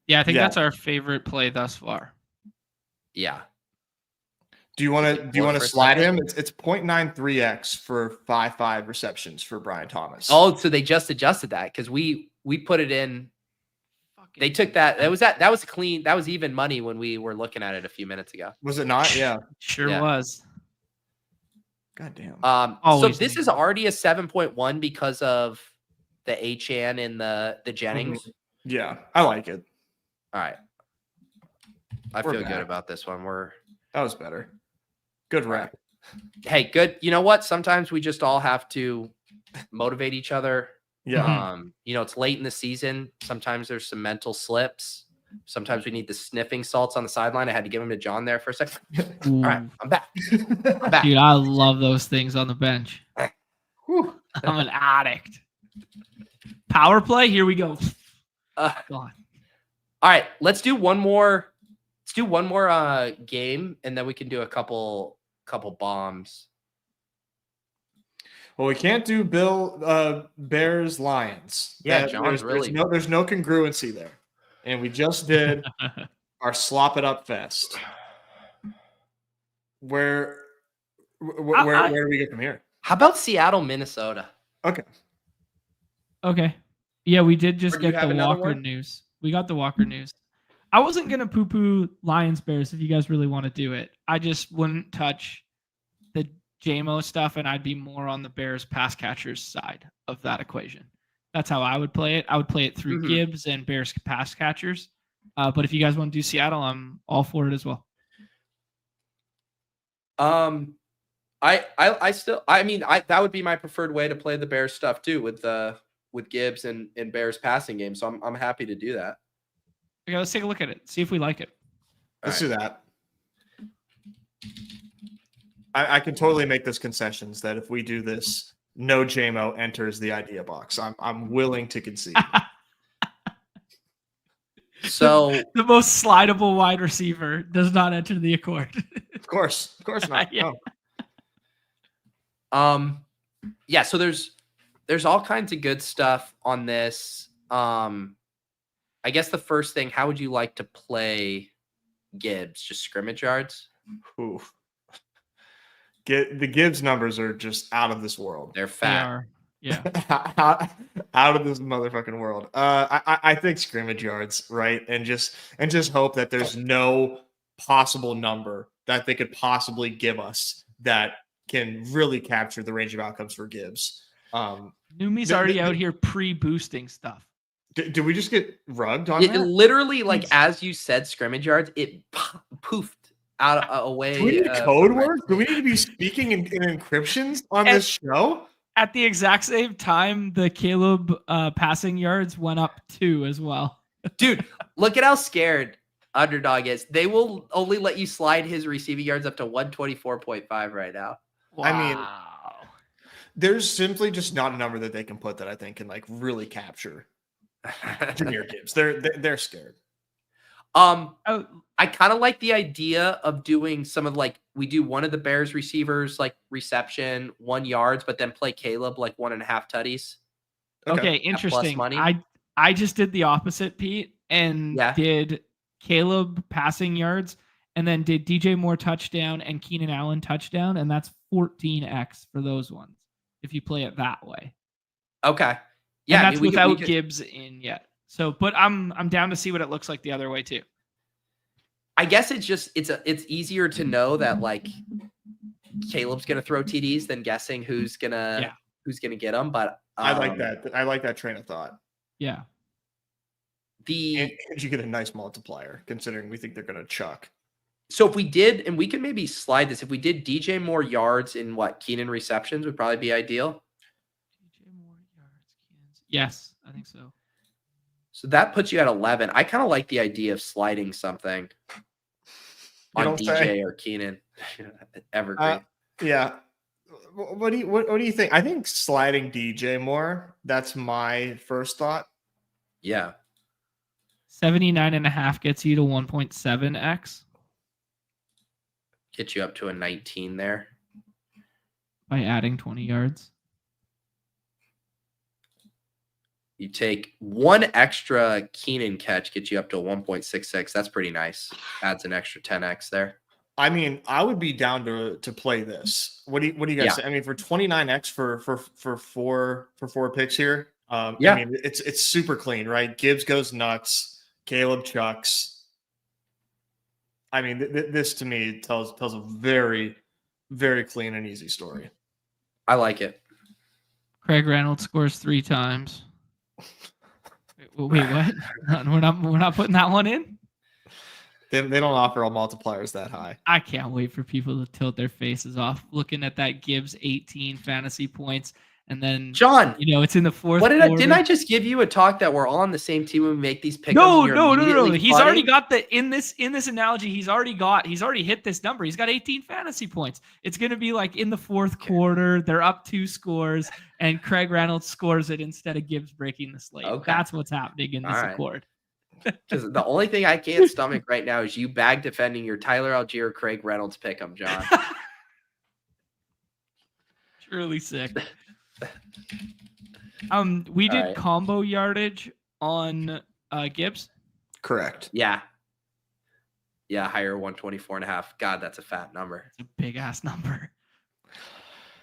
Yeah, I think that's our favorite play thus far. Yeah. Do you want to slide him? It's 0.93x for 5.5 receptions for Brian Thomas. Oh, so they just adjusted that because we put it in. They took that. That was clean. That was even money when we were looking at it a few minutes ago. Was it not? Yeah. Sure was. God damn. So this is already a 7.1 because of the Achan and the Jennings. Yeah, I like it. All right. I feel good about this one. That was better. Good rep. Hey, good. You know what? Sometimes we just all have to motivate each other. Yeah. It's late in the season. Sometimes there's some mental slips. Sometimes we need the sniffing salts on the sideline. I had to give them to John there for a second. All right, I'm back. Dude, I love those things on the bench. I'm an addict. Power play. Here we go. Go on. All right, let's do one more. Let's do one more game, and then we can do a couple bombs. Well, we can't do Bears Lions. Yeah, John's really. There's no congruency there, and we just did our slop it up fest. Where do we go from here? How about Seattle, Minnesota? Okay. Yeah, we did just get the Walker news. We got the Walker news. I wasn't going to poo-poo Lions Bears if you guys really want to do it. I just wouldn't touch the JMO stuff, and I'd be more on the Bears pass catchers side of that equation. That's how I would play it. I would play it through Gibbs and Bears pass catchers. But if you guys want to do Seattle, I'm all for it as well. That would be my preferred way to play the Bears stuff too, with Gibbs and Bears passing game. So I'm happy to do that. Okay, let's take a look at it. See if we like it. Let's do that. I can totally make this concessions that if we do this, no JMO enters the idea box. I'm willing to concede. So the most slidable wide receiver does not enter the accord. Of course not. Yeah. No. Yeah, so there's all kinds of good stuff on this. I guess the first thing, how would you like to play Gibbs? Just scrimmage yards? Oof. The Gibbs numbers are just out of this world. They're fat. They are. Yeah. out of this motherfucking world. I think scrimmage yards, right? And just hope that there's no possible number that they could possibly give us that can really capture the range of outcomes for Gibbs. Numi's already out here pre-boosting stuff. Did we just get rugged on It that? literally, like as you said, scrimmage yards, it poofed out away. Do we need code words? Do we need to be speaking in encryptions on this show? At the exact same time, the Caleb passing yards went up 2 as well. Dude, look at how scared Underdog is. They will only let you slide his receiving yards up to 124.5 right now. Wow. I mean, there's simply just not a number that they can put that I think can like really capture Jahmyr Gibbs. They're scared. I kind of like the idea of doing some of like we do one of the Bears receivers like reception 1 yards, but then play Caleb like 1.5 tutties. Okay, interesting. Money. I just did the opposite, Pete, and did Caleb passing yards, and then did DJ Moore touchdown and Keenan Allen touchdown, and that's 14x for those ones if you play it that way. Okay, yeah, and that's without Gibbs in yet. So, but I'm down to see what it looks like the other way too. I guess it's easier to know that like Caleb's gonna throw TDs than guessing who's gonna get them. But I like that. I like that train of thought. Yeah. And you get a nice multiplier considering we think they're gonna chuck. So if we did, and we can maybe slide this, if we did DJ Moore yards in Keenan receptions would probably be ideal. DJ Moore yards, Keenan's. Yes, I think so. So that puts you at 11. I kind of like the idea of sliding something on DJ or Keenan. Evergreen. Yeah. What do you think? I think sliding DJ more. That's my first thought. Yeah. 79.5 gets you to 1.7x. Get you up to a 19 there. By adding 20 yards. You take one extra Keenan catch, get you up to 1.66. That's pretty nice. Adds an extra 10x there. I mean, I would be down to play this. What do you guys say? I mean, for 29x for four picks here. I mean, it's super clean, right? Gibbs goes nuts. Caleb chucks. I mean, this to me tells a very, very clean and easy story. I like it. Craig Reynolds scores 3 times. Wait, what? We're not putting that one in? They don't offer all multipliers that high. I can't wait for people to tilt their faces off looking at that Gibbs 18 fantasy points. And then, John, it's in the fourth. Didn't I just give you a talk that we're all on the same team when we make these picks? No. He's already got in this analogy. He's already hit this number. He's got 18 fantasy points. It's going to be like in the fourth quarter. They're up 2 scores, and Craig Reynolds scores it instead of Gibbs breaking the slate. Okay. That's what's happening in this accord. Because the only thing I can't stomach right now is you bag defending your Tyler Algier, Craig Reynolds pick 'em, John. Truly sick. We did combo yardage on Gibbs. Correct. Yeah, higher 124.5. God, that's a fat number. It's a big ass number.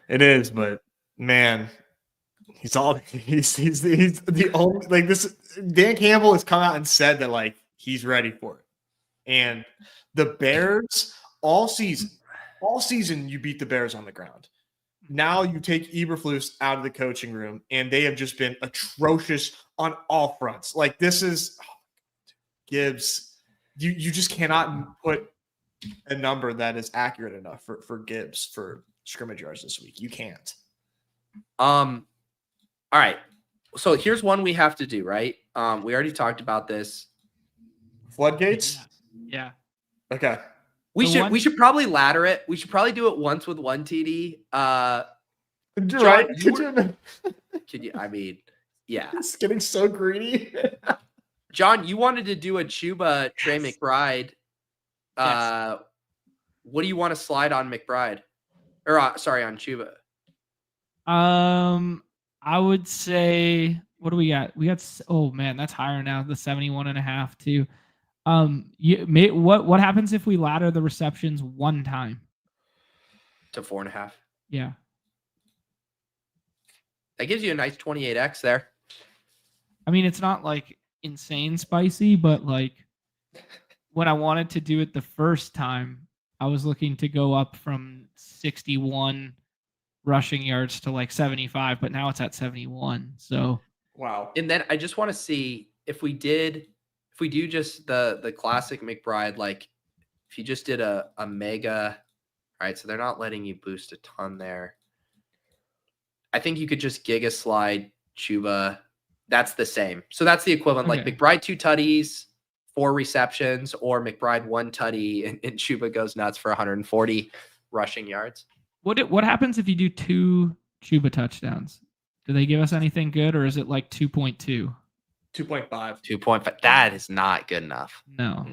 It is, but man, he's the only like this. Dan Campbell has come out and said that like he's ready for it, and the Bears all season you beat the Bears on the ground. Now you take Eberflus out of the coaching room, and they have just been atrocious on all fronts. Like this is Gibbs. You just cannot put a number that is accurate enough for Gibbs for scrimmage yards this week. You can't. All right. So here's one we have to do, right? We already talked about this. Floodgates? Yeah. Okay. We should probably ladder it. We should probably do it once with one TD. Right? Could you? I mean, yeah. It's getting so greedy. John, you wanted to do a Chuba Trey McBride. Yes. What do you want to slide on McBride? Or on Chuba? I would say, what do we got? We got, oh man, that's higher now. The 71.5 too. What happens if we ladder the receptions one time To 4.5. Yeah. That gives you a nice 28x there. I mean, it's not like insane spicy, but like when I wanted to do it the first time, I was looking to go up from 61 rushing yards to like 75, but now it's at 71. So Wow. And then I just want to see if we do just the classic McBride, like if you just did a mega, all right, so they're not letting you boost a ton there. I think you could just giga slide Chuba. That's the same. So that's the equivalent, like McBride 2 tutties, 4 receptions, or McBride 1 tutty and Chuba goes nuts for 140 rushing yards. What happens if you do 2 Chuba touchdowns? Do they give us anything good, or is it like 2.2? 2.5. 2.5. That is not good enough. No.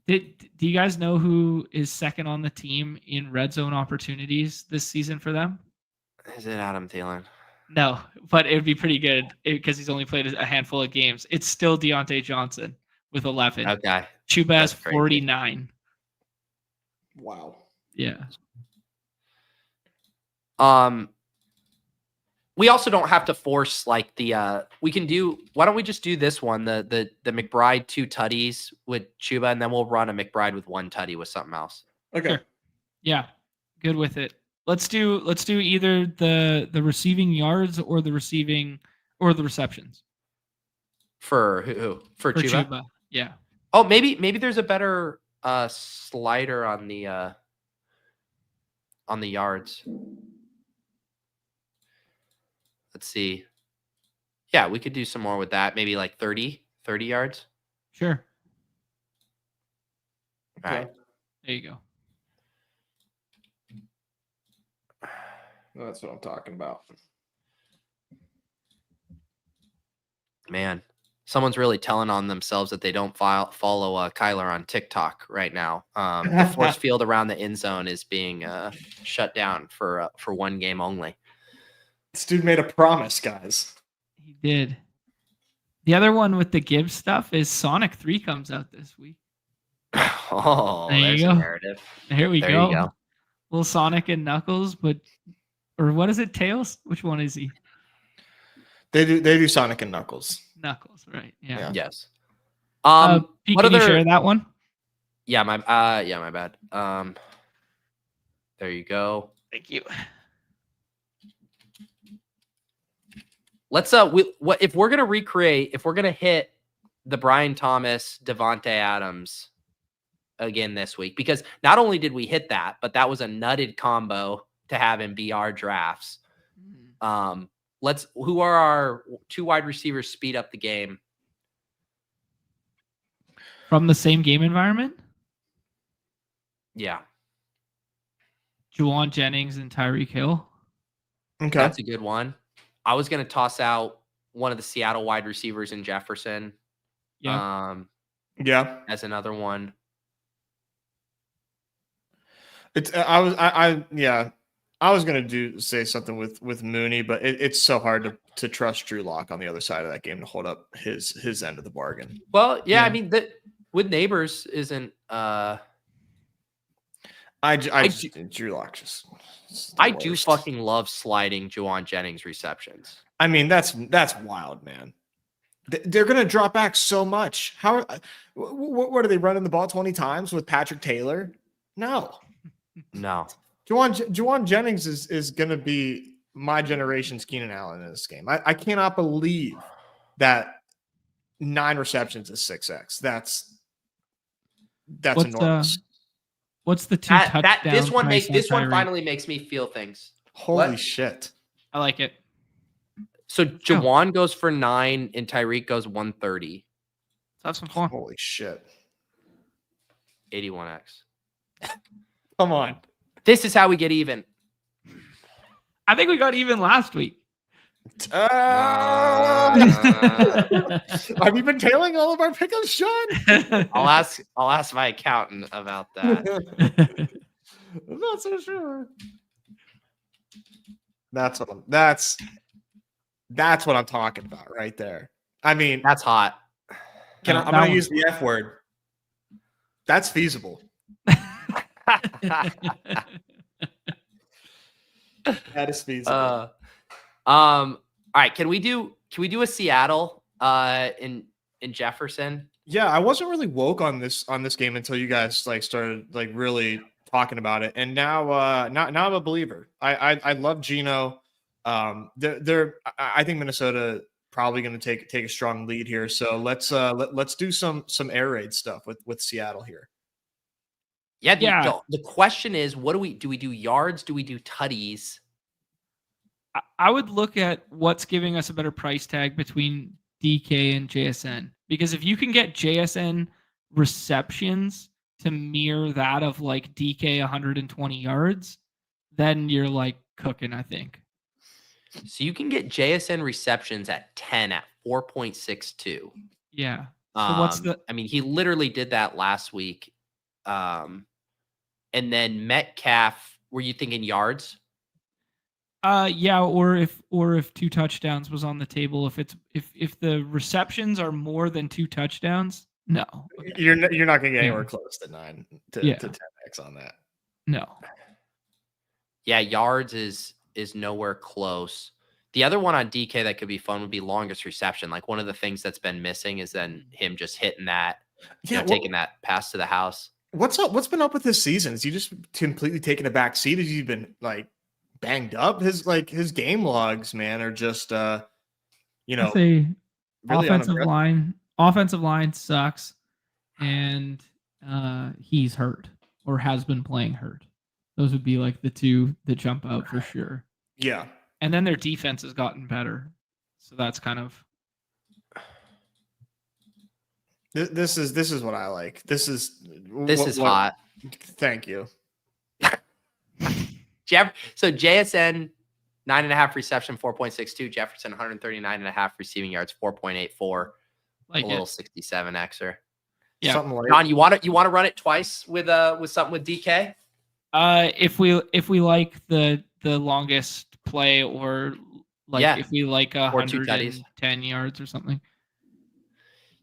Do you guys know who is second on the team in red zone opportunities this season for them? Is it Adam Thielen? No, but it would be pretty good because he's only played a handful of games. It's still Deontay Johnson with 11. Okay. Chuba has 49. Wow. Yeah. We also don't have to force like why don't we just do this one, the McBride 2 tutties with Chuba, and then we'll run a McBride with 1 tutty with something else. Okay. Sure. Yeah. Good with it. Let's do either the receiving yards or the receptions. For who? For Chuba? Yeah. Oh, maybe there's a better slider on the yards. Let's see. Yeah, we could do some more with that. Maybe like 30 yards. Sure. All right. There you go. That's what I'm talking about. Man, someone's really telling on themselves that they don't follow Kyler on TikTok right now. The force field around the end zone is being shut down for 1 game only. This dude made a promise, guys. He did. The other one with the Gibbs stuff is Sonic 3 comes out this week. Oh, there's a narrative. There we You go. go. Little Sonic and Knuckles, or what is it? Tails? Which one is he? They do Sonic and Knuckles. Knuckles, right? Yeah. Yes. Pete, can you share that one? Yeah, my bad. There you go. Thank you. Let's if we're gonna hit the Brian Thomas, Devontae Adams again this week, because not only did we hit that, but that was a nutted combo to have in BR drafts. Who are our 2 wide receivers speed up the game from the same game environment? Yeah. Juwan Jennings and Tyreek Hill. Okay. That's a good one. I was going to toss out one of the Seattle wide receivers in Jefferson. Yeah. As another one. I was gonna say something with Mooney, but it's so hard to trust Drew Lock on the other side of that game to hold up his end of the bargain. Well, yeah. I mean with Neighbors isn't. Drew Lock just. I do fucking love sliding Juwan Jennings receptions. I mean that's wild, man. They're gonna drop back so much. What are they running the ball 20 times with Patrick Taylor? No. Juwan Jennings is going to be my generation's Keenan Allen in this game. I cannot believe that 9 receptions is 6x. That's enormous. What's the two touchdowns? This one finally makes me feel things. Holy shit. I like it. So Jawan goes for 9 and Tyreek goes 130. Let's have some fun. Holy shit. 81x. Come on. This is how we get even. I think we got even last week. Have you been tailing all of our pickups, Sean? I'll ask my accountant about that. I'm not so sure. That's what I'm talking about right there. I mean, That's hot. I'm going to use the F word. That's feasible. That is feasible. All right. Can we do a Seattle in Jefferson? Yeah, I wasn't really woke on this game until you guys started really talking about it, and now I'm a believer. I love Geno. I think Minnesota probably going to take a strong lead here. So let's do some air raid stuff with Seattle here. Yeah. The question is, what do we do yards? Do we do tutties? I would look at what's giving us a better price tag between DK and JSN, because if you can get JSN receptions to mirror that of DK 120 yards, then you're cooking, I think. So you can get JSN receptions at 10 at 4.62. Yeah. So what's I mean, he literally did that last week. And then Metcalf, were you thinking yards? Yeah, or if 2 touchdowns was on the table, if the receptions are more than 2 touchdowns, no. Okay. You're not going to get anywhere close to 9 to 10x on that. No. Yeah, yards is nowhere close. The other one on DK that could be fun would be longest reception. One of the things that's been missing is then him just hitting that, taking that pass to the house. What's up? What's been up with this season? Is he just completely taking a back seat? Has he been banged up? His game logs, man, are just really offensive line sucks, and he's hurt or has been playing hurt. Those would be the 2 that jump out for sure. Yeah. And then their defense has gotten better. So that's kind of This is what I like. This is hot. Thank you. So JSN 9.5 reception, 4.62. Jefferson 139.5 receiving yards, 4.84. A little 67xer. Yeah. Something like John, you want to run it twice with something with DK? If we like the longest play, or if we like 110 yards or something.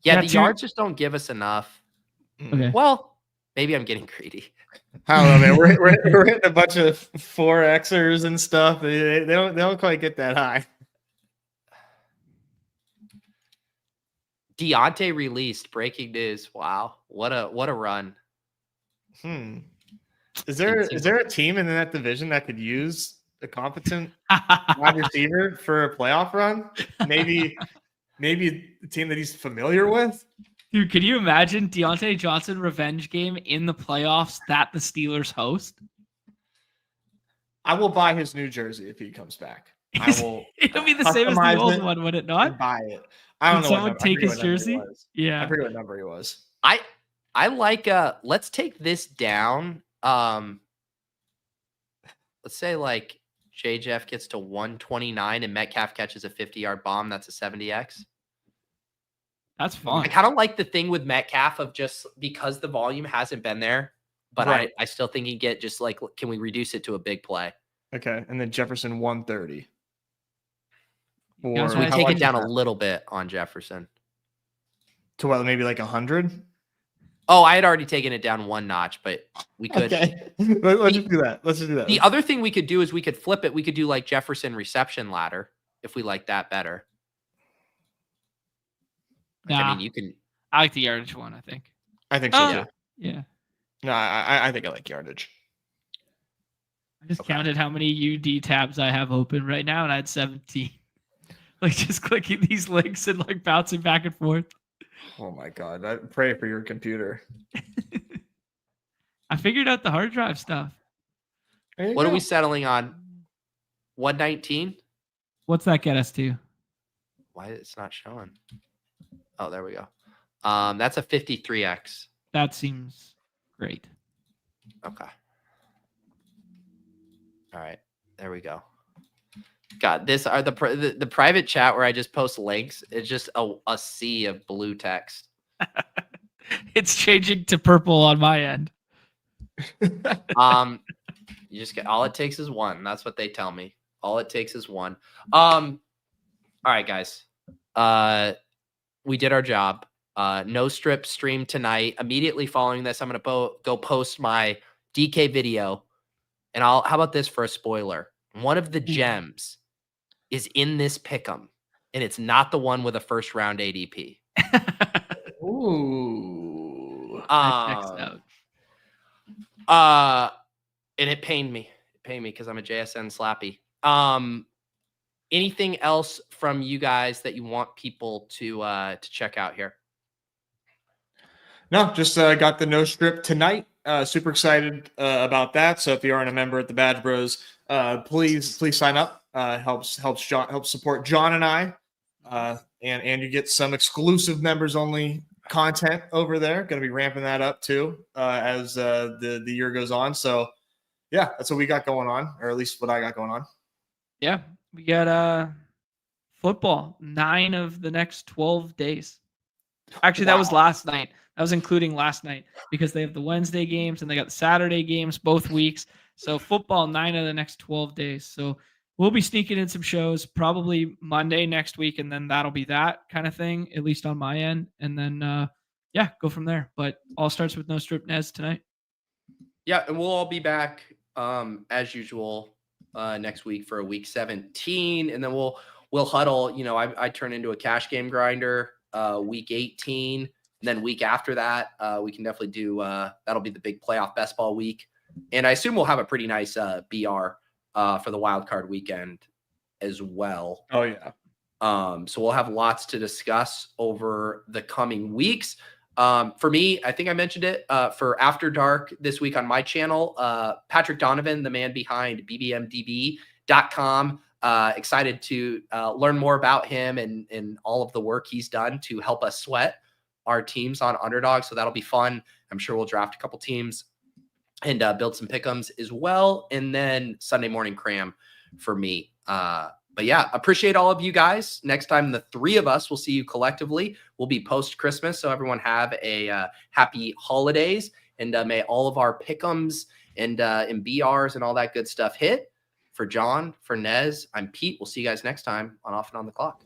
Yeah, the yards just don't give us enough. Okay. Well, maybe I'm getting greedy. I don't know, man. We're hitting a bunch of 4xers and stuff. They don't quite get that high. Deontay released. Breaking news. Wow, what a run. Is there a team in that division that could use a competent wide receiver for a playoff run? Maybe a team that he's familiar with. Dude, could you imagine Deontay Johnson revenge game in the playoffs that the Steelers host? I will buy his new jersey if he comes back. I will. It'll be the same as the old one, would it not? Buy it. I don't know. Someone take his jersey? Yeah. I forget what number he was. I like. Let's take this down. Let's say J. Jeff gets to 129 and Metcalf catches a 50-yard bomb. That's a 70x. That's fun. I kind of like the thing with Metcalf of just because the volume hasn't been there, but right. I still think he get just can we reduce it to a big play? Okay, and then Jefferson 130. So we take it down a little bit on Jefferson. To what, maybe 100? Oh, I had already taken it down 1 notch, but we could. Okay. Let's just do that. The other thing we could do is we could flip it. We could do Jefferson reception ladder if we like that better. Nah, I mean, you can. I like the yardage one, I think. I think so, too. Yeah. No, I think I like yardage. I just counted how many UD tabs I have open right now, and I had 17. Just clicking these links and bouncing back and forth. Oh my God. I pray for your computer. I figured out the hard drive stuff. What are we settling on? 119? What's that get us to? Why it's not showing? Oh, there we go. That's a 53x. That seems great. Okay. All right. There we go. God, this are the private chat where I just post links. It's just a sea of blue text. It's changing to purple on my end. You just get all it takes is one. That's what they tell me. All it takes is one. All right, guys. We did our job. No strip stream tonight. Immediately following this, I'm gonna go post my DK video. And how about this for a spoiler? One of the gems is in this pick'em, and it's not the one with a first round ADP. Ooh. That checks out. And it pained me. It pained me because I'm a JSN slappy. Anything else from you guys that you want people to check out here? No, just got the no strip tonight. Super excited about that. So if you aren't a member at the Badge Bros, please sign up. Helps support John and I, and you get some exclusive members only content over there. Going to be ramping that up too as the year goes on. So yeah, that's what we got going on, or at least what I got going on. Yeah, we got football 9 of the next 12 days. Actually, that was last night. That was including last night because they have the Wednesday games and they got the Saturday games both weeks. So football 9 of the next 12 days. So we'll be sneaking in some shows probably Monday next week, and then that'll be that kind of thing, at least on my end. And then, yeah, go from there. But all starts with No Strip Nez tonight. Yeah, and we'll all be back as usual next week for a week 17, and then we'll huddle. You know, I turn into a cash game grinder week 18, and then week after that we can definitely do that'll be the big playoff best ball week, and I assume we'll have a pretty nice BR for the wild card weekend as well. Oh yeah. So we'll have lots to discuss over the coming weeks. For me, I think I mentioned it for After Dark this week on my channel, Patrick Donovan, the man behind bbmdb.com. Excited to learn more about him and all of the work he's done to help us sweat our teams on Underdog. So that'll be fun. I'm sure we'll draft a couple teams and build some pick'ems as well. And then Sunday morning cram for me. But yeah, appreciate all of you guys. Next time, the 3 of us will see you collectively. We'll be post-Christmas, so everyone have a happy holidays. And may all of our pick'ems and BRs and all that good stuff hit. For John, for Nez, I'm Pete. We'll see you guys next time on Off and On the Clock.